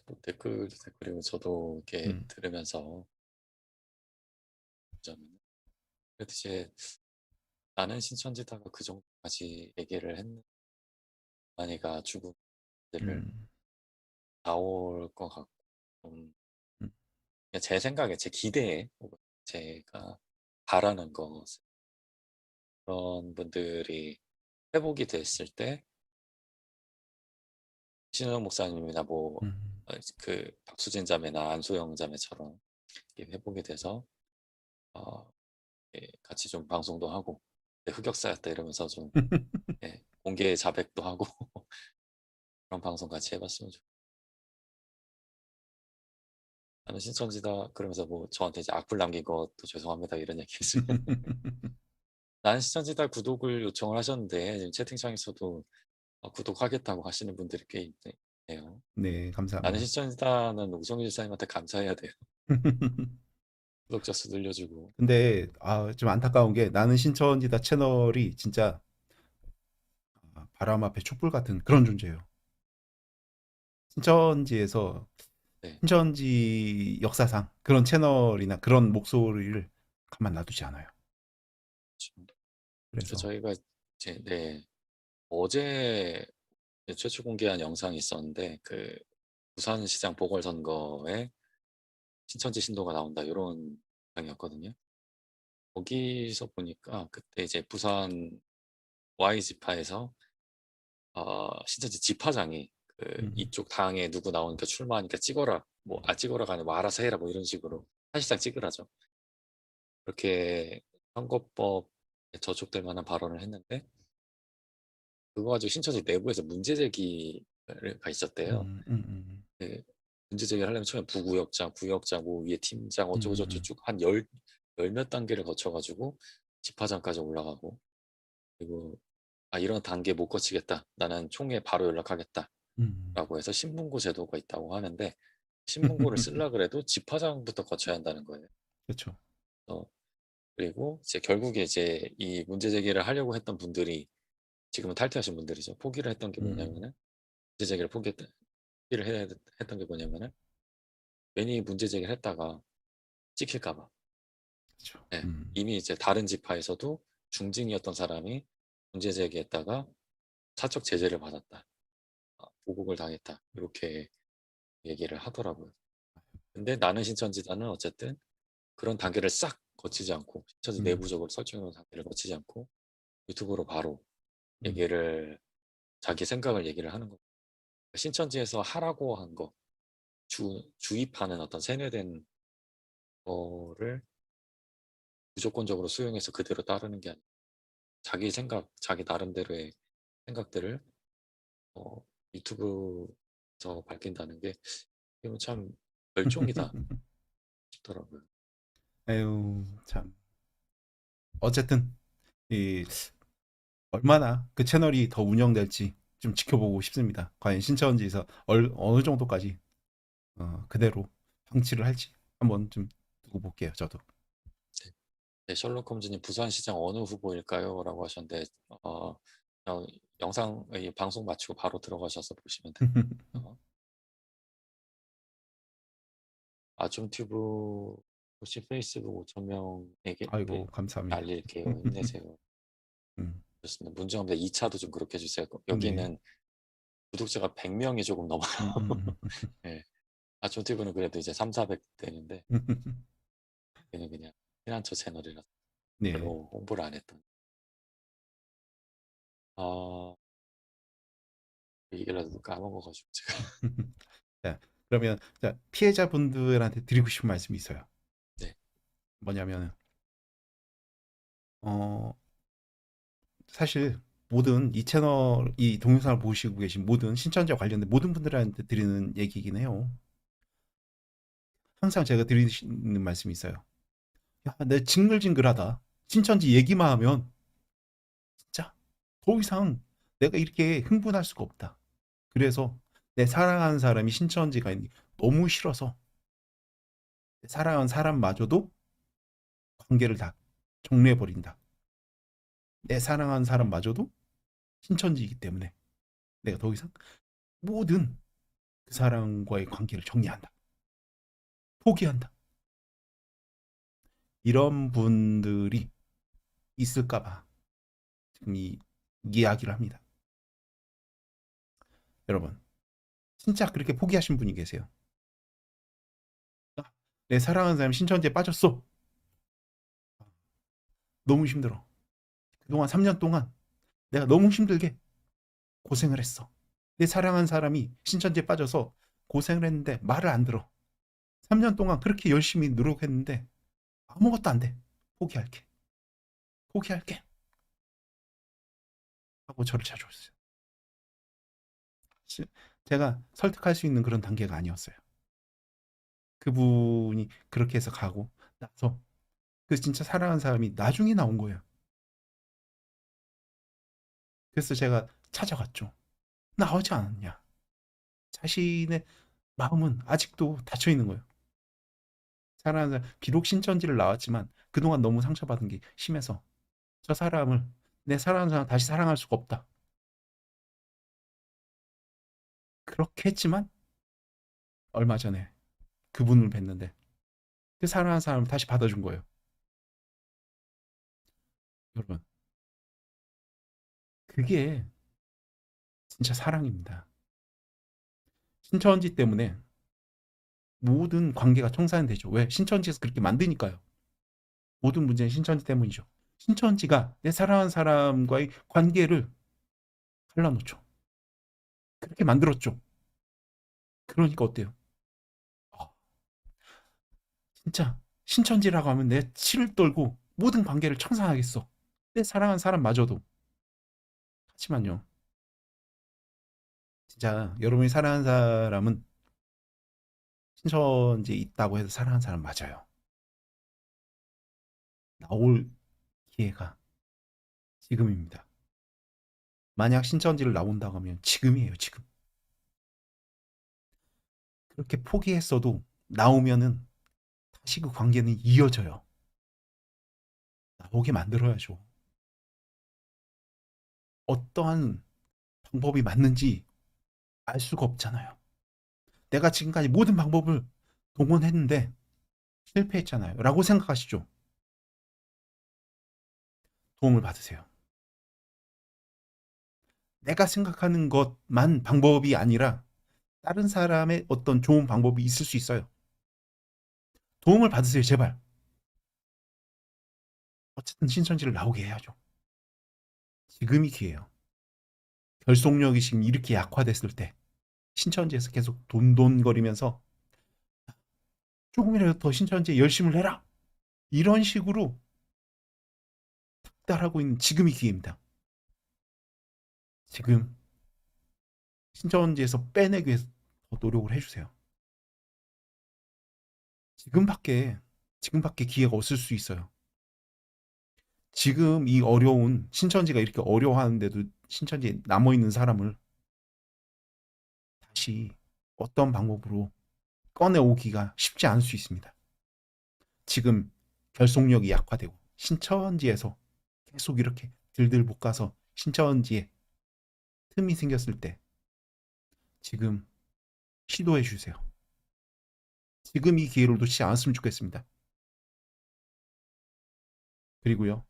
뭐 댓글이고 저도 이렇게 음, 들으면서 보자면 그래도 이제 나는 신천지다가 그 정도까지 얘기를 했는 많이가 죽음들을 음, 나올 것 같고 좀 음, 그냥 제 생각에 제 기대에 혹은 제가 바라는 것 그런 분들이 회복이 됐을 때 신은영 목사님이나 뭐 음. 그 박수진 자매나 안소영 자매처럼 이렇게 회복이 돼서 어, 예, 같이 좀 방송도 하고 흑역사였다 이러면서 좀 예, 공개 자백도 하고 그런 방송 같이 해봤으면 좋겠어요. 나는 신천지다 그러면서 뭐 저한테 이제 악플 남긴 것도 죄송합니다 이런 얘기 했으면 나는 신천지다 구독을 요청을 하셨는데 지금 채팅창에서도 구독하겠다고 하시는 분들이 꽤 있네요. 네, 나는 감사합니다. 신천지다는 우성일 사님한테 감사해야 돼요. 구독자 수 늘려주고. 근데 좀 안타까운 게 나는 신천지다 채널이 진짜 바람 앞에 촛불 같은 그런 존재예요. 신천지에서 네. 신천지 역사상 그런 채널이나 그런 목소리를 가만 놔두지 않아요. 그래서 그래서 저희가 이제 네, 어제 최초 공개한 영상이 있었는데 그 부산시장 보궐선거에 신천지 신도가 나온다 이런 영상이었거든요. 거기서 보니까 그때 이제 부산 Y지파에서 신천지 지파장이 그 음, 이쪽 당에 누구 나오니까 출마하니까 찍어라 뭐 찍어라가 아니라 뭐 알아서 해라 뭐 이런 식으로 사실상 찍으라죠. 그렇게 선거법에 저촉될 만한 발언을 했는데 그거 가지고 신천지 내부에서 문제 제기가 있었대요. 그 문제 제기를 하려면 처음에 부구역장, 구역장, 뭐 위에 팀장 어쩌고저쩌고 쭉 한 열 몇 단계를 거쳐가지고 지파장까지 올라가고 그리고 이런 단계 못 거치겠다. 나는 총회 바로 연락하겠다. 라고 해서 신문고 제도가 있다고 하는데 신문고를 쓰려 그래도 지파장부터 거쳐야 한다는 거예요. 그렇죠. 어, 그리고 이제 결국에 이제 이 문제 제기를 하려고 했던 분들이 지금은 탈퇴하신 분들이죠. 포기를 했던 게 뭐냐면은 문제 제기를 포기를 했던 게 뭐냐면은 괜히 문제 제기를 했다가 찍힐까 봐. 그렇죠. 네, 이미 이제 다른 지파에서도 중진이었던 사람이 문제 제기했다가 사적 제재를 받았다. 보복을 당했다. 이렇게 얘기를 하더라고요. 근데 나는 신천지단은 어쨌든 그런 단계를 싹 거치지 않고 신천지 내부적으로 설정해놓은 단계를 거치지 않고 유튜브로 바로 얘기를 자기 생각을 얘기를 하는 거. 신천지에서 하라고 한 거, 주입하는 어떤 세뇌된 거를 무조건적으로 수용해서 그대로 따르는 게 아니라 자기 생각, 자기 나름대로의 생각들을 어, 유튜브에서 밝힌다는 게 이건 참 별종이다 싶더라고요. 에휴, 참. 어쨌든 이 얼마나 그 채널이 더 운영될지 좀 지켜보고 싶습니다. 과연 신천지에서 어느 정도까지 그대로 방치를 할지 한번 좀 두고 볼게요. 저도. 네, 셜록 홈즈님 부산시장 어느 후보일까요? 라고 하셨는데 어, 영상 이 방송 마치고 바로 들어가셔서 보시면 돼요. 아좀튜브 혹시 페이스북 5,000명에게 아이고 감사합니다. 알릴게요. 힘내세요. 음, 좋습니다. 문정합니다. 2차도 좀 그렇게 해주세요. 네. 여기는 구독자가 100명이 조금 넘어요. 네. 아좀튜브는 그래도 이제 3, 400 되는데 얘는 그냥 피난처 채널이라서 네. 별로 홍보를 안 했던. 아, 얘기라도 까먹어가지고 제가. 자, 그러면 자, 피해자분들한테 드리고 싶은 말씀이 있어요. 네, 뭐냐면 어, 사실 모든 이 채널 이 동영상을 보시고 계신 모든 신천지와 관련된 모든 분들한테 드리는 얘기이긴 해요. 항상 제가 드리는 말씀이 있어요. 야, 내 징글징글하다. 신천지 얘기만 하면 진짜 더 이상 내가 이렇게 흥분할 수가 없다. 그래서 내 사랑하는 사람이 신천지가 너무 싫어서 내 사랑하는 사람마저도 관계를 다 정리해버린다. 내 사랑하는 사람마저도 신천지이기 때문에 내가 더 이상 모든 그 사람과의 관계를 정리한다. 포기한다. 이런 분들이 있을까봐 지금 이 이야기를 합니다. 여러분, 진짜 그렇게 포기하신 분이 계세요. 아, 내 사랑하는 사람이 신천지에 빠졌어. 너무 힘들어. 그동안 3년 동안 내가 너무 힘들게 고생을 했어. 내 사랑하는 사람이 신천지에 빠져서 고생을 했는데 말을 안 들어. 3년 동안 그렇게 열심히 노력했는데 아무것도 안 돼. 포기할게. 포기할게. 하고 저를 찾아왔어요. 제가 설득할 수 있는 그런 단계가 아니었어요. 그분이 그렇게 해서 가고 나서 그 진짜 사랑하는 사람이 나중에 나온 거예요. 그래서 제가 찾아갔죠. 나오지 않았냐. 자신의 마음은 아직도 닫혀 있는 거예요. 사랑하는 사람, 비록 신천지를 나왔지만 그동안 너무 상처받은 게 심해서 저 사람을 내 사랑하는 사람 다시 사랑할 수가 없다. 그렇게 했지만 얼마 전에 그분을 뵀는데 그 사랑하는 사람을 다시 받아준 거예요. 여러분, 그게 진짜 사랑입니다. 신천지 때문에 모든 관계가 청산되죠. 왜? 신천지에서 그렇게 만드니까요. 모든 문제는 신천지 때문이죠. 신천지가 내 사랑하는 사람과의 관계를 갈라놓죠. 그렇게 만들었죠. 그러니까 어때요? 아, 진짜 신천지라고 하면 내 치를 떨고 모든 관계를 청산하겠어. 내 사랑하는 사람마저도. 하지만요, 진짜 여러분이 사랑하는 사람은 신천지에 있다고 해서 사랑하는 사람 맞아요. 나올 기회가 지금입니다. 만약 신천지를 나온다고 하면 지금이에요, 지금. 그렇게 포기했어도 나오면은 다시 그 관계는 이어져요. 나오게 만들어야죠. 어떠한 방법이 맞는지 알 수가 없잖아요. 내가 지금까지 모든 방법을 동원했는데 실패했잖아요. 라고 생각하시죠. 도움을 받으세요. 내가 생각하는 것만 방법이 아니라 다른 사람의 어떤 좋은 방법이 있을 수 있어요. 도움을 받으세요, 제발. 어쨌든 신천지를 나오게 해야죠. 지금이 기회예요. 결속력이 지금 이렇게 약화됐을 때 신천지에서 계속 돈돈거리면서 조금이라도 더 신천지에 열심을 해라. 이런 식으로 따라하고 있는 지금이 기회입니다. 지금 신천지에서 빼내기 위해서 더 노력을 해주세요. 지금밖에 지금밖에 기회가 없을 수 있어요. 지금 이 어려운 신천지가 이렇게 어려워하는데도 신천지에 남아 있는 사람을 다시 어떤 방법으로 꺼내오기가 쉽지 않을 수 있습니다. 지금 결속력이 약화되고 신천지에서 계속 이렇게 들들 볶아서 신천지에 틈이 생겼을 때 지금 시도해 주세요. 지금 이 기회를 놓치지 않았으면 좋겠습니다. 그리고요,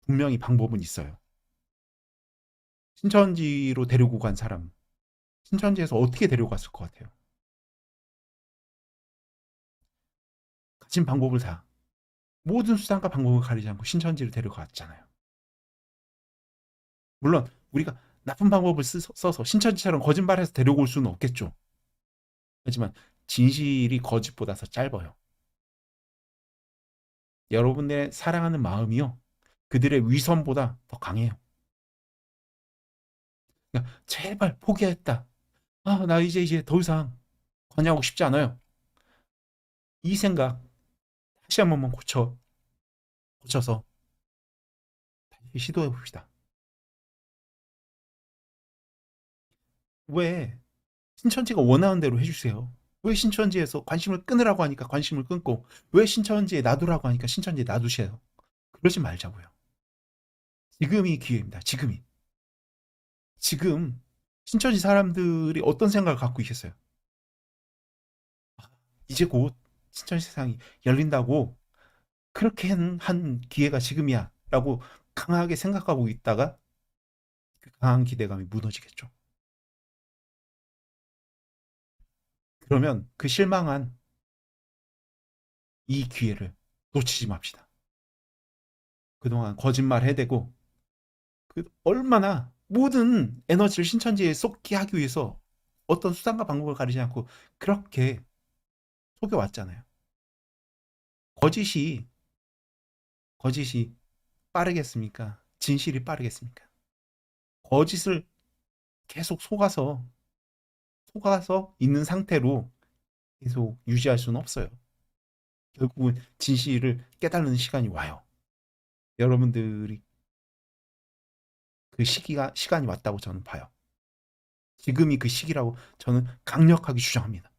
분명히 방법은 있어요. 신천지로 데리고 간 사람, 신천지에서 어떻게 데려갔을 것 같아요? 가진 방법을 다 모든 수단과 방법을 가리지 않고 신천지를 데려갔잖아요. 물론 우리가 나쁜 방법을 써서 신천지처럼 거짓말해서 데려올 수는 없겠죠. 하지만 진실이 거짓보다 더 짧아요. 여러분의 사랑하는 마음이요, 그들의 위선보다 더 강해요. 그러니까 제발 포기했다. 아, 나 이제 더 이상 관여하고 싶지 않아요. 이 생각 다시 한 번만 고쳐서 다시 시도해 봅시다. 왜 신천지가 원하는 대로 해주세요. 왜 신천지에서 관심을 끊으라고 하니까 관심을 끊고, 왜 신천지에 놔두라고 하니까 신천지에 놔두세요. 그러지 말자고요. 지금이 기회입니다. 지금 신천지 사람들이 어떤 생각을 갖고 있겠어요? 이제 곧 신천지 세상이 열린다고, 그렇게 한 기회가 지금이야 라고 강하게 생각하고 있다가 그 강한 기대감이 무너지겠죠. 그러면 그 실망한 이 기회를 놓치지 맙시다. 그동안 거짓말 해대고 얼마나 모든 에너지를 신천지에 쏟게 하기 위해서 어떤 수단과 방법을 가리지 않고 그렇게 속여왔잖아요. 거짓이 거짓이 빠르겠습니까? 진실이 빠르겠습니까? 거짓을 계속 속아서 있는 상태로 계속 유지할 수는 없어요. 결국은 진실을 깨달는 시간이 와요. 여러분들이 그 시간이 왔다고 저는 봐요. 지금이 그 시기라고 저는 강력하게 주장합니다.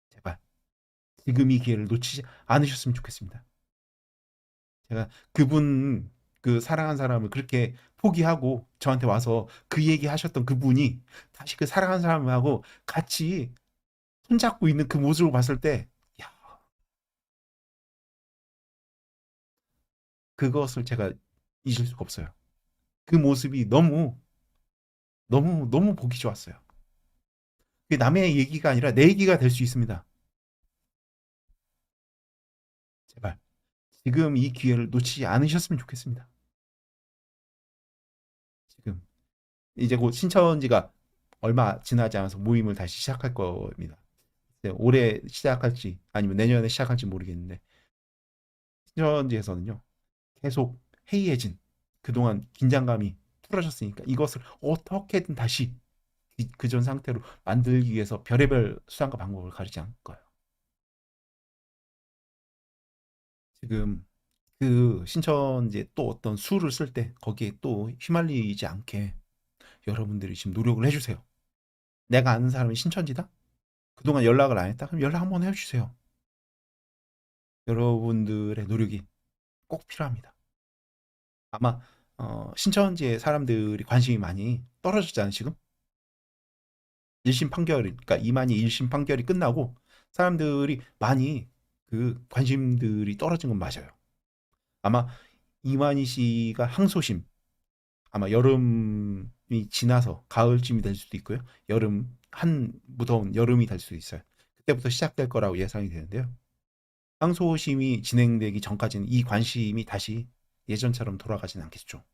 제발 지금 이 기회를 놓치지 않으셨으면 좋겠습니다. 제가 그 사랑한 사람을 그렇게 포기하고 저한테 와서 그 얘기 하셨던 그분이 다시 그 사랑한 사람하고 같이 손잡고 있는 그 모습을 봤을 때, 야, 그것을 제가 잊을 수가 없어요. 그 모습이 너무 보기 좋았어요. 그게 남의 얘기가 아니라 내 얘기가 될 수 있습니다. 제발 지금 이 기회를 놓치지 않으셨으면 좋겠습니다. 지금 이제 곧 신천지가 얼마 지나지 않아서 모임을 다시 시작할 겁니다. 올해 시작할지 아니면 내년에 시작할지 모르겠는데, 신천지에서는요 계속 해이해진 그동안 긴장감이 풀어졌으니까 이것을 어떻게든 다시 그전 상태로 만들기 위해서 별의별 수단과 방법을 가리지 않을 거예요. 지금 그 신천지에 또 어떤 수를 쓸 때 거기에 또 휘말리지 않게 여러분들이 지금 노력을 해주세요. 내가 아는 사람이 신천지다? 그동안 연락을 안 했다? 그럼 연락 한번 해주세요. 여러분들의 노력이 꼭 필요합니다. 아마 신천지에 사람들이 관심이 많이 떨어졌잖아요, 지금. 1심 판결이, 그러니까 이만희 1심 판결이 끝나고 사람들이 많이 그 관심들이 떨어진 건 맞아요. 아마 이만희 씨가 항소심, 아마 여름이 지나서 가을쯤이 될 수도 있고요. 무더운 여름이 될 수도 있어요. 그때부터 시작될 거라고 예상이 되는데요. 항소심이 진행되기 전까지는 이 관심이 다시 예전처럼 돌아가진 않겠죠.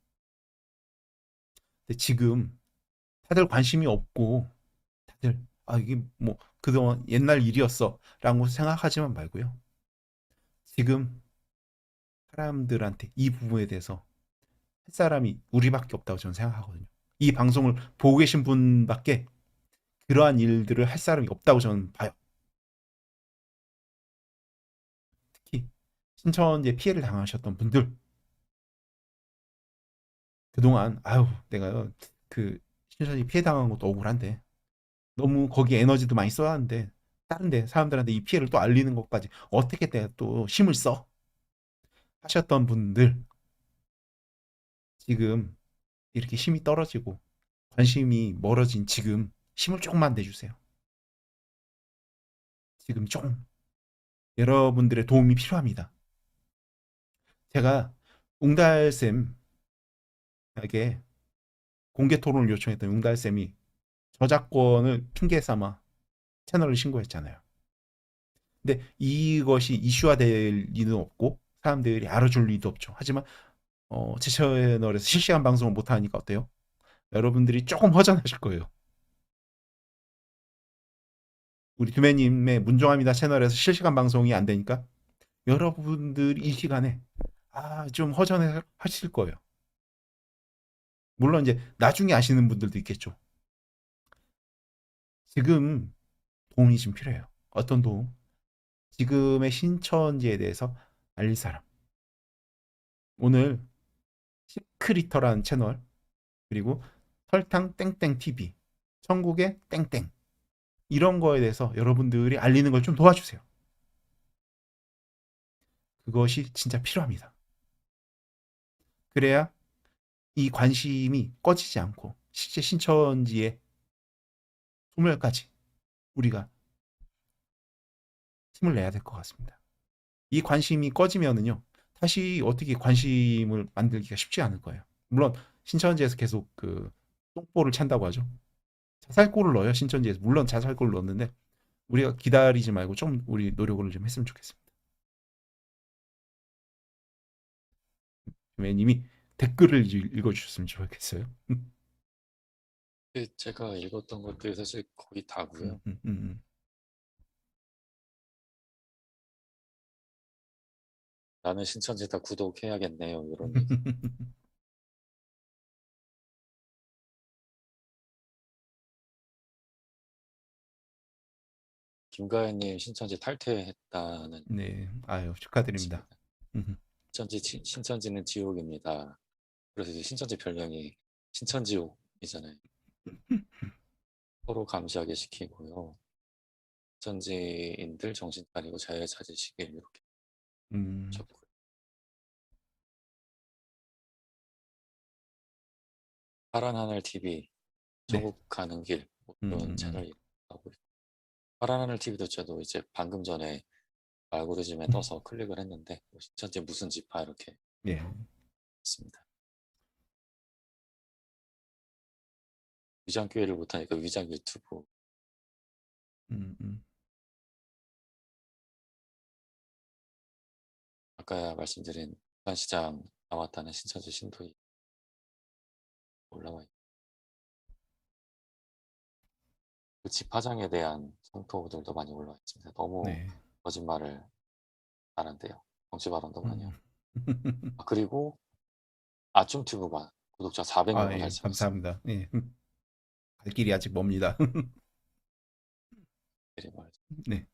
근데 지금 다들 관심이 없고, 다들 이게 뭐 그동안 옛날 일이었어 라고 생각하지만 말고요. 지금 사람들한테 이 부분에 대해서 할 사람이 우리밖에 없다고 저는 생각하거든요. 이 방송을 보고 계신 분밖에 그러한 일들을 할 사람이 없다고 저는 봐요. 특히 신천지에 피해를 당하셨던 분들, 그동안 내가 그 신천지 피해 당한 것도 억울한데 너무 거기에 에너지도 많이 써왔는데 다른데 사람들한테 이 피해를 또 알리는 것까지 어떻게 내가 또 힘을 써 하셨던 분들, 지금 이렇게 힘이 떨어지고 관심이 멀어진 지금 힘을 조금만 내주세요. 지금 좀 여러분들의 도움이 필요합니다. 제가 웅달쌤에게 공개 토론을 요청했던 웅달쌤이 저작권을 핑계 삼아 채널을 신고했잖아요. 근데 이것이 이슈화될 리는 없고 사람들이 알아줄 리도 없죠. 하지만 제 채널에서 실시간 방송을 못 하니까 어때요? 여러분들이 조금 허전하실 거예요. 우리 두매님의 문종합니다 채널에서 실시간 방송이 안 되니까 여러분들이 이 시간에 좀 허전해 하실 거예요. 물론 이제 나중에 아시는 분들도 있겠죠. 지금 도움이 좀 필요해요. 어떤 도움? 지금의 신천지에 대해서 알릴 사람. 오늘 시크리터라는 채널 그리고 설탕 땡땡 TV, 천국의 땡땡 이런 거에 대해서 여러분들이 알리는 걸 좀 도와주세요. 그것이 진짜 필요합니다. 그래야 이 관심이 꺼지지 않고 실제 신천지의 소멸까지 우리가 힘을 내야 될 것 같습니다. 이 관심이 꺼지면은요 다시 어떻게 관심을 만들기가 쉽지 않을 거예요. 물론 신천지에서 계속 그 똥볼을 찬다고 하죠. 자살골을 넣어요 신천지에서. 물론 자살골을 넣는데 우리가 기다리지 말고 좀 우리 노력을 좀 했으면 좋겠습니다. 님이 댓글을 읽어주셨으면 좋겠어요. 제가 읽었던 것들이 사실 거의 다고요. 나는 신천지 다 구독해야겠네요. 이런 얘기. 김가연님 신천지 탈퇴했다는 네, 아유 축하드립니다. 것입니다. 신천지는 지옥입니다. 그래서 이제 신천지 별명이 신천지옥이잖아요. 서로 감시하게 시키고요. 신천지인들 정신 차리고 자유 찾으시길 이렇게 적고요. 파란 하늘 TV, 네. 천국 가는 길 어떤 채널이 하고 있고 파란 하늘 TV도 저도 이제 방금 전에 알고리즘에 떠서 클릭을 했는데 신천지 무슨 지파 이렇게 예. 있습니다. 위장 교회를 못하니까 위장 유튜브. 아까 말씀드린 부산시장 나왔다는 신천지 신도이 올라와 있고 그 집화장에 대한 성토들도 많이 올라와 있습니다. 너무 네. 거짓말을 하는데요. 정치 발언도 많이 하고. 음. 그리고 아춤튜브가 구독자 400명을 예, 달성했습니다. 감사합니다. 예. 갈 길이 아직 멉니다. 네.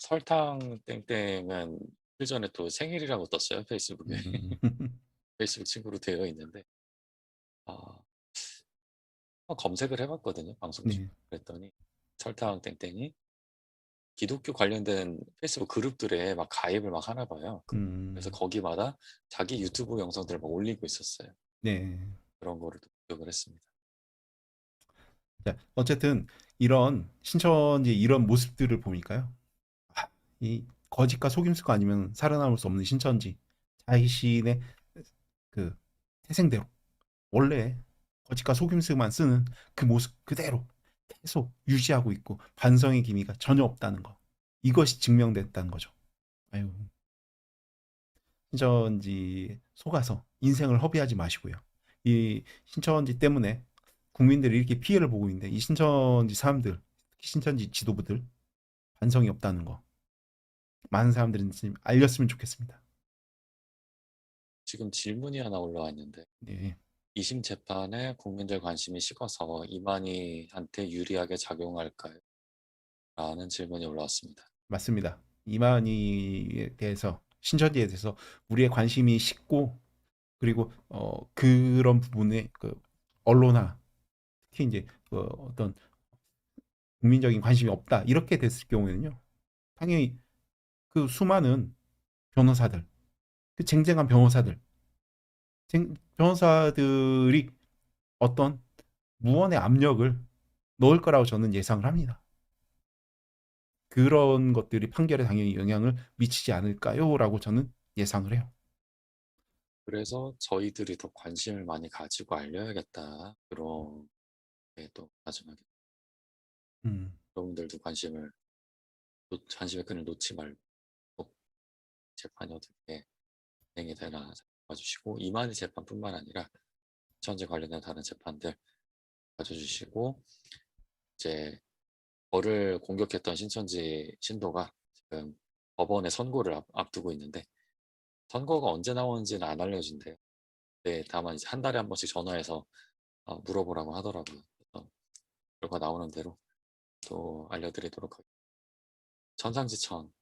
설탕 땡땡은 그 전에 또 생일이라고 떴어요. 페이스북에. 페이스북 친구로 되어 있는데 검색을 해봤거든요. 방송 중에. 네. 그랬더니 설탕 땡땡이 기독교 관련된 페이스북 그룹들에 막 가입을 막 하나 봐요. 그래서 거기마다 자기 유튜브 영상들을 막 올리고 있었어요. 네. 그런 거를 또 구독을 했습니다. 자, 어쨌든 이런 신천지 이런 모습들을 보니까요. 이 거짓과 속임수가 아니면 살아남을 수 없는 신천지 자신의 그 태생대로 원래 거짓과 속임수만 쓰는 그 모습 그대로 계속 유지하고 있고 반성의 기미가 전혀 없다는 거. 이것이 증명됐다는 거죠. 아유, 신천지 속아서 인생을 허비하지 마시고요. 이 신천지 때문에 국민들이 이렇게 피해를 보고 있는데 이 신천지 사람들, 특히 신천지 지도부들 반성이 없다는 거 많은 사람들이 알렸으면 좋겠습니다. 지금 질문이 하나 올라와 있는데 네, 2심 재판에 국민들 관심이 식어서 이만희한테 유리하게 작용할까요? 라는 질문이 올라왔습니다. 맞습니다. 이만희에 대해서 신천지에 대해서 우리의 관심이 식고 그리고 그런 부분에 그 언론화 특히 이제 그 어떤 국민적인 관심이 없다 이렇게 됐을 경우에는요 당연히 그 수많은 변호사들 그 쟁쟁한 변호사들이 어떤 무언의 압력을 넣을 거라고 저는 예상을 합니다. 그런 것들이 판결에 당연히 영향을 미치지 않을까요?라고 저는 예상을 해요. 그래서 저희들이 더 관심을 많이 가지고 알려야겠다. 그렇게 또 마지막에 음, 여러분들도 관심을 한심의 끈을 놓지 말고 꼭 재판이 어떻게 진행이 되나 봐주시고, 이만희 재판뿐만 아니라 신천지 관련된 다른 재판들 봐주시고, 이제 저를 공격했던 신천지 신도가 지금 법원에 선고를 앞두고 있는데, 선거가 언제 나오는지는 안 알려진대요. 네, 다만 이제 한 달에 한 번씩 전화해서 물어보라고 하더라고요. 그래서 결과 나오는 대로 또 알려드리도록 하겠습니다. 천상지천,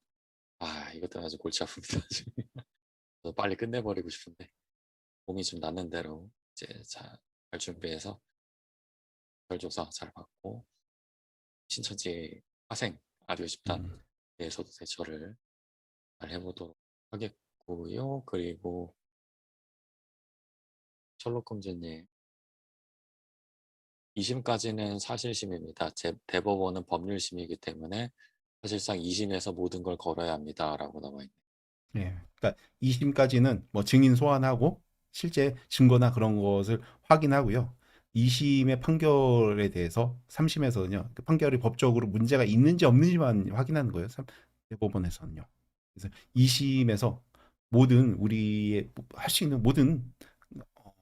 이것도 아주 골치 아픕니다. 지금. 그래서 빨리 끝내버리고 싶은데 몸이 좀 낫는 대로 이제 잘 준비해서 별조사 잘 받고, 신천지 화생 아류 집단에서도 음. 대처를 잘 해보도록 하겠고요. 그리고 셜록 홈즈님, 2심까지는 사실심입니다. 대법원은 법률심이기 때문에 사실상 2심에서 모든 걸 걸어야 합니다라고 나와 있네요. 예. 그러니까 2심까지는 뭐 증인 소환하고 실제 증거나 그런 것을 확인하고요. 2심의 판결에 대해서 3심에서는요. 그 판결이 법적으로 문제가 있는지 없는지만 확인하는 거예요. 대법원에서는요. 그래서 2심에서 모든 우리의 할 수 있는 모든 어,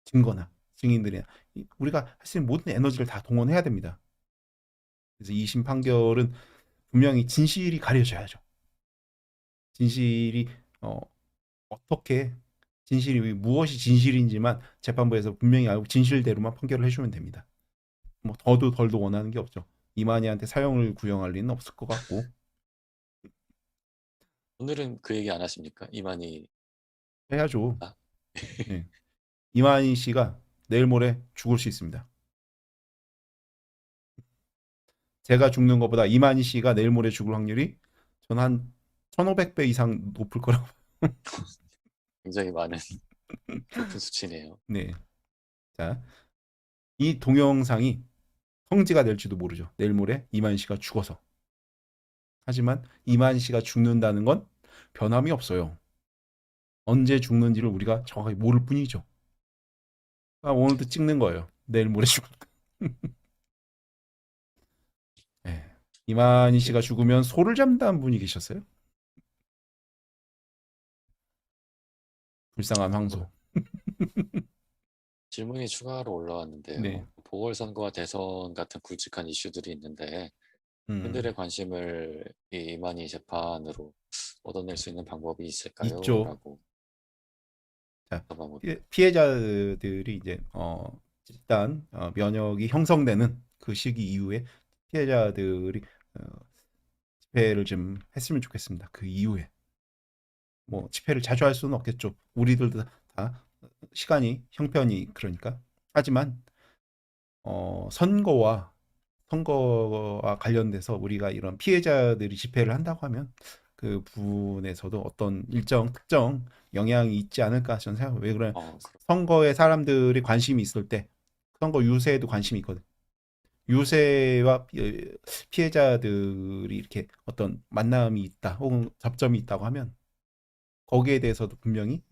증거나 증인들이나 우리가 할 수 있는 모든 에너지를 다 동원해야 됩니다. 그래서 2심 판결은 분명히 진실이 가려져야죠. 진실이 어, 어떻게 진실이 무엇이 진실인지만 재판부에서 분명히 알고 진실대로만 판결을 해주면 됩니다. 뭐 더도 덜도 원하는 게 없죠. 이만희한테 사형을 구형할 리는 없을 것 같고 오늘은 그 얘기 안 하십니까? 이만희. 해야죠. 아, 네. 이만희 씨가 내일 모레 죽을 수 있습니다. 제가 죽는 것보다 이만희 씨가 내일 모레 죽을 확률이 저는 한 1500배 이상 높을 거라고. 굉장히 많은 높은 수치네요. 네. 자, 이 동영상이 성지가 될지도 모르죠. 내일 모레 이만희 씨가 죽어서. 하지만 이만희 씨가 죽는다는 건 변함이 없어요. 언제 죽는지를 우리가 정확하게 모를 뿐이죠. 오늘도 찍는 거예요. 내일 모레 죽을. 예. 이만희 씨가 죽으면 소를 잡는다는 분이 계셨어요. 불쌍한 황소. 질문이 추가로 네. 올라왔는데요. 보궐선거와 대선 같은 굵직한 이슈들이 있는데 팬들의 음, 관심을 이 이만희 재판으로 얻어낼 수 있는 방법이 있을까요? 있죠. 라고 자, 물어보고. 피해자들이 이제 일단 면역이 형성되는 그 시기 이후에 피해자들이 어, 집회를 좀 했으면 좋겠습니다. 그 이후에 뭐 집회를 자주 할 수는 없겠죠. 우리들도 다 시간이 형편이 그러니까. 하지만 선거와 관련돼서 우리가 이런 피해자들이 집회를 한다고 하면 그 부분에서도 어떤 일정 특정 영향이 있지 않을까 저는 생각해요. 왜 그래? 그럼 선거에 사람들이 관심이 있을 때 선거 유세에도 관심이 있거든. 유세와 피해자들이 이렇게 어떤 만남이 있다 혹은 접점이 있다고 하면 거기에 대해서도 분명히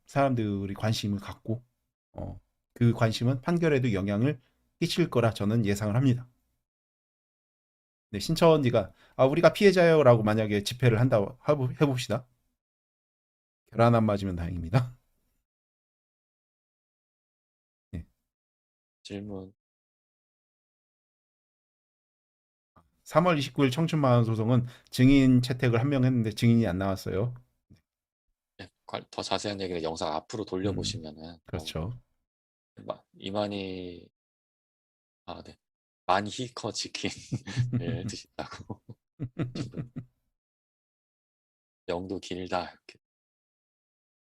사람들이 관심을 갖고 어, 그 관심은 판결에도 영향을 끼칠 거라 저는 예상을 합니다. 네, 신천지가 우리가 피해자요라고 만약에 집회를 한다고 해봅시다. 계란 안 맞으면 다행입니다. 네, 질문. 3월 29일 청춘마을 소송은 증인 채택을 한 명 했는데 증인이 안 나왔어요. 네, 더 자세한 얘기는 영상 앞으로 돌려보시면은 그렇죠. 이만희 네, 만희커 치킨을 드신다고 지금 영도 길다 이렇게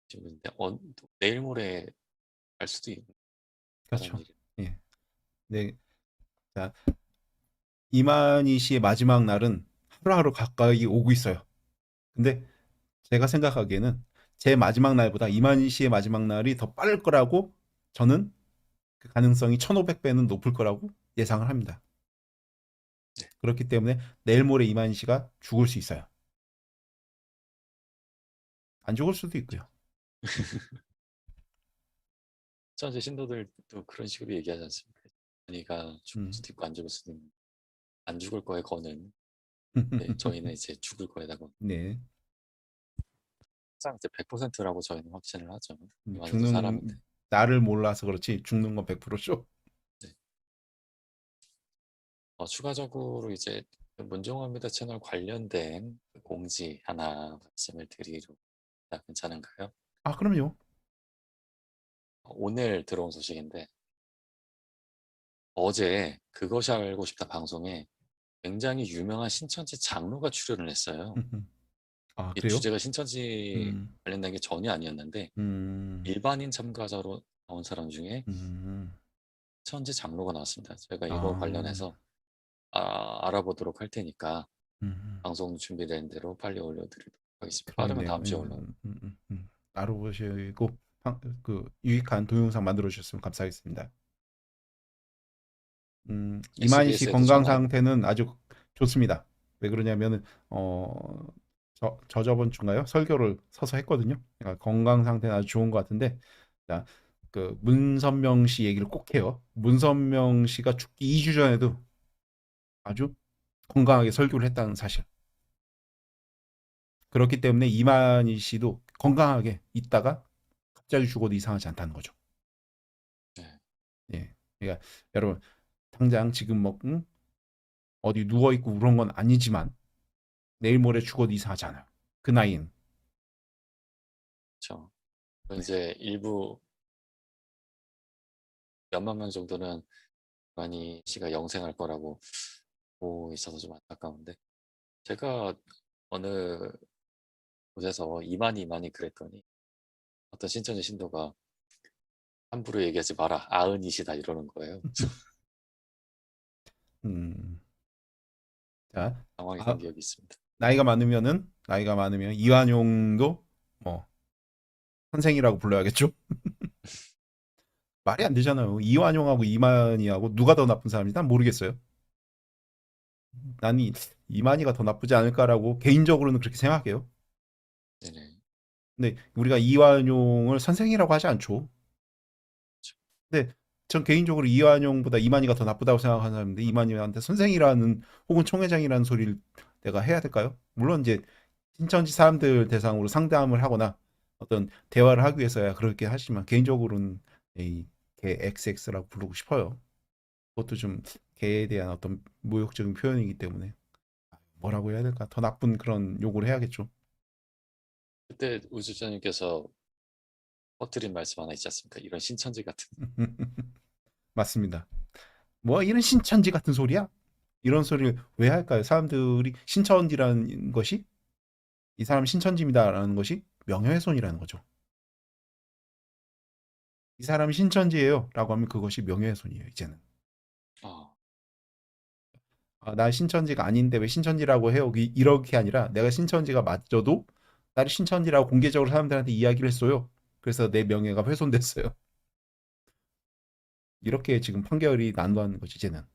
지는데 내일 모레 갈 수도 있는 다른 그렇죠. 일이. 예. 네. 자, 이만희 씨의 마지막 날은 하루하루 가까이 오고 있어요. 근데 제가 생각하기에는 제 마지막 날보다 이만희 씨의 마지막 날이 더 빠를 거라고 저는 그 가능성이 1500배는 높을 거라고 예상을 합니다. 네. 그렇기 때문에 내일 모레 이만희 씨가 죽을 수 있어요. 안 죽을 수도 있고요. 전제 신도들도 그런 식으로 얘기하지 않습니까? 아니가 죽을 음, 수도 있고 안 죽을 수도 있는, 안 죽을 거에 거는 네, 저희는 이제 죽을 거에다가 네. 항상 이제 100%라고 저희는 확신을 하죠. 이만희도 사람인데. 죽는 나를 몰라서 그렇지 죽는 건 100%죠. 네. 추가적으로 이제 문종합니다 채널 관련된 공지 하나 말씀을 드리려 괜찮은가요? 아, 그럼요. 오늘 들어온 소식인데 어제 그것이 알고 싶다 방송에 굉장히 유명한 신천지 장로가 출연을 했어요. 아, 이 그래요? 주제가 신천지 음, 관련된 게 전혀 아니었는데 음, 일반인 참가자로 나온 사람 중에 음. 신천지 장로가 나왔습니다. 제가 이거 아, 관련해서 알아보도록 할 테니까 음, 방송 준비된 대로 빨리 올려드리도록 하겠습니다. 빠르면 그렇네요. 다음 주에 올라올. 알아보시고 그 유익한 동영상 만들어 주셨으면 감사하겠습니다. 이만희 씨 SBS에도 건강 전화하고. 상태는 아주 좋습니다. 왜 그러냐면은 저번 주인가요? 설교를 서서 했거든요. 그러니까 건강 상태는 아주 좋은 것 같은데, 자, 그 문선명 씨 얘기를 꼭 해요. 문선명 씨가 죽기 2주 전에도 아주 건강하게 설교를 했다는 사실. 그렇기 때문에 이만희 씨도 건강하게 있다가 갑자기 죽어도 이상하지 않다는 거죠. 네, 예. 그러니까 여러분 당장 지금 뭐 어디 누워 있고 그런 건 아니지만 내일 모레 죽어도 이상하지 않아요. 그 나이엔. 그렇죠. 네. 이제 일부 몇만 명 정도는 이만희 씨가 영생할 거라고 보고 있어서 좀 안타까운데 제가 어느 곳에서 이만희 그랬더니 어떤 신천지 신도가 함부로 얘기하지 마라 아흔이시다 이러는 거예요. 음. 자, 당황했던 아, 기억이 있습니다. 나이가 많으면 이완용도 뭐 선생이라고 불러야겠죠? 말이 안 되잖아요. 이완용하고 이만희하고 누가 더 나쁜 사람인지 난 모르겠어요. 나는 이만희가 더 나쁘지 않을까라고 개인적으로는 그렇게 생각해요. 네네. 근데 우리가 이완용을 선생이라고 하지 않죠. 근데 전 개인적으로 이완용보다 이만희가 더 나쁘다고 생각하는 사람인데 이만희한테 선생이라는 혹은 총회장이라는 소리를 내가 해야 될까요? 물론 이제 신천지 사람들 대상으로 상담을 하거나 어떤 대화를 하기 위해서야 그렇게 하지만 개인적으로는 이개 XX라고 부르고 싶어요. 그것도 좀 개에 대한 어떤 모욕적인 표현이기 때문에 뭐라고 해야 될까? 더 나쁜 그런 욕을 해야겠죠. 그때 우주자님께서 퍼뜨린 말씀 하나 있지 않습니까? 이런 신천지 같은. 맞습니다. 뭐 이런 신천지 같은 소리야? 이런 소리를 왜 할까요? 사람들이 신천지라는 것이 이 사람 신천지입니다라는 것이 명예훼손이라는 거죠. 이 사람이 신천지예요라고 하면 그것이 명예훼손이에요. 이제는. 어, 나 신천지가 아닌데 왜 신천지라고 해요? 이렇게 아니라 내가 신천지가 맞져도 나를 신천지라고 공개적으로 사람들한테 이야기를 했어요. 그래서 내 명예가 훼손됐어요. 이렇게 지금 판결이 난도하는 거지 이제는.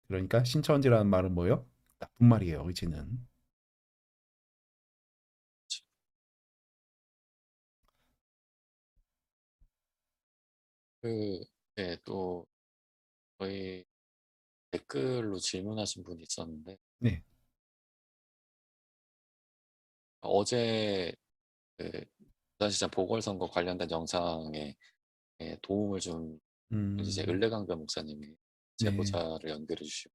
그러니까 신천지라는 말은 뭐예요? 나쁜 말이에요. 이제는. 그, 네, 또 저희 댓글로 질문하신 분이 있었는데 네. 어제 그 부산시장 보궐선거 관련된 영상에 도움을 준 이제 음, 을레강변 목사님이 네. 제보자를 연결해 주시고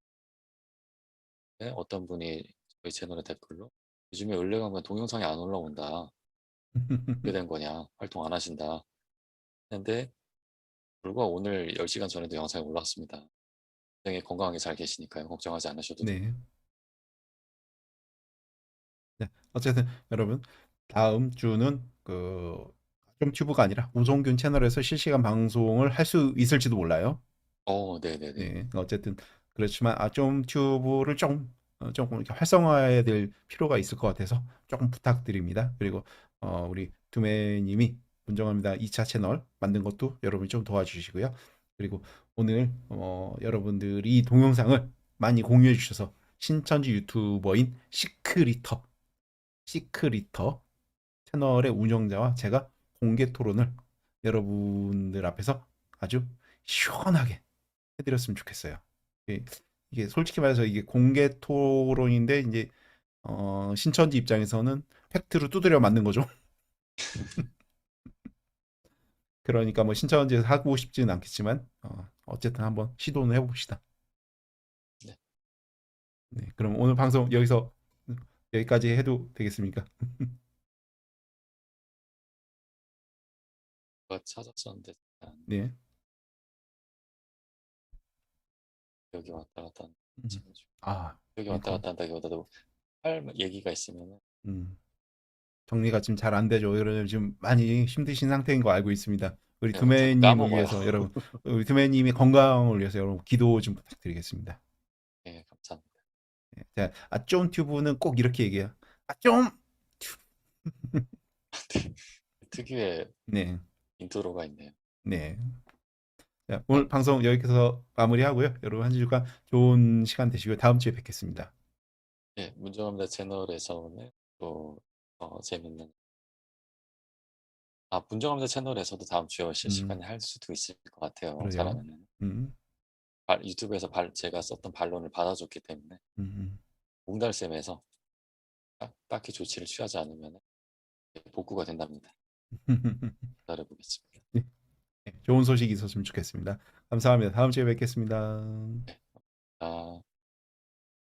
어떤 분이 저희 채널에 댓글로 요즘에 을레강변 동영상이 안 올라온다. 어떻게 된 거냐? 활동 안 하신다. 근데 불과 오늘 10시간 전에도 영상이 올라왔습니다. 굉장히 건강하게 잘 계시니까요. 걱정하지 않으셔도 됩니다. 네. 네. 어쨌든 여러분 다음 주는 좀 튜브가 아니라 우성균 채널에서 실시간 방송을 할 수 있을지도 몰라요. 네네네. 네. 어쨌든 그렇지만 좀 튜브를 조금 이렇게 활성화해야 될 필요가 있을 것 같아서 조금 부탁드립니다. 그리고 우리 두매님이 문정합니다 2차 채널 만든 것도 여러분이 좀 도와주시고요. 그리고 오늘 여러분들이 이 동영상을 많이 공유해 주셔서 신천지 유튜버인 시크리터 채널의 운영자와 제가 공개 토론을 여러분들 앞에서 아주 시원하게 해드렸으면 좋겠어요. 예, 이게 솔직히 말해서 이게 공개 토론인데 이제 신천지 입장에서는 팩트로 두드려 맞는 거죠. 그러니까 뭐 신천지에서 하고 싶지는 않겠지만 어쨌든 한번 시도는 해봅시다. 네. 네, 그럼 오늘 방송 여기서 여기까지 해도 되겠습니까? 그거 찾았었는데 잠깐 네. 여기 왔다 갔다 하는 음. 친구 중 아, 여기 왔다 그러니까 갔다 한다기보다도 할 얘기가 있으면 음, 정리가 지금 잘 안 되죠. 여러분 지금 많이 힘드신 상태인 거 알고 있습니다. 우리 자꾸 두메님을 까먹어요. 위해서 여러분, 우리 두메님의 건강을 위해서 여러분 기도 좀 부탁드리겠습니다. 네, 감사합니다. 네, 자, 아좀 튜브는 꼭 이렇게 얘기해요. 아좀 튜브. 특유의 네, 인트로가 있네요. 네. 자, 오늘 방송 여기서 마무리하고요. 여러분 한 주간 좋은 시간 되시고요. 다음 주에 뵙겠습니다. 네, 문정합니다 채널에서 오늘 또 재밌는 문정합니다 채널에서도 다음 주에 실시간에 할 수도 있을 것 같아요. 그래요. 잘하면은 음, 유튜브에서 제가 썼던 반론을 받아줬기 때문에 음, 옹달샘에서 딱히 조치를 취하지 않으면 복구가 된답니다. 음. 기다려보겠습니다. 네, 좋은 소식이 있었으면 좋겠습니다. 감사합니다. 다음 주에 뵙겠습니다. 네. 아.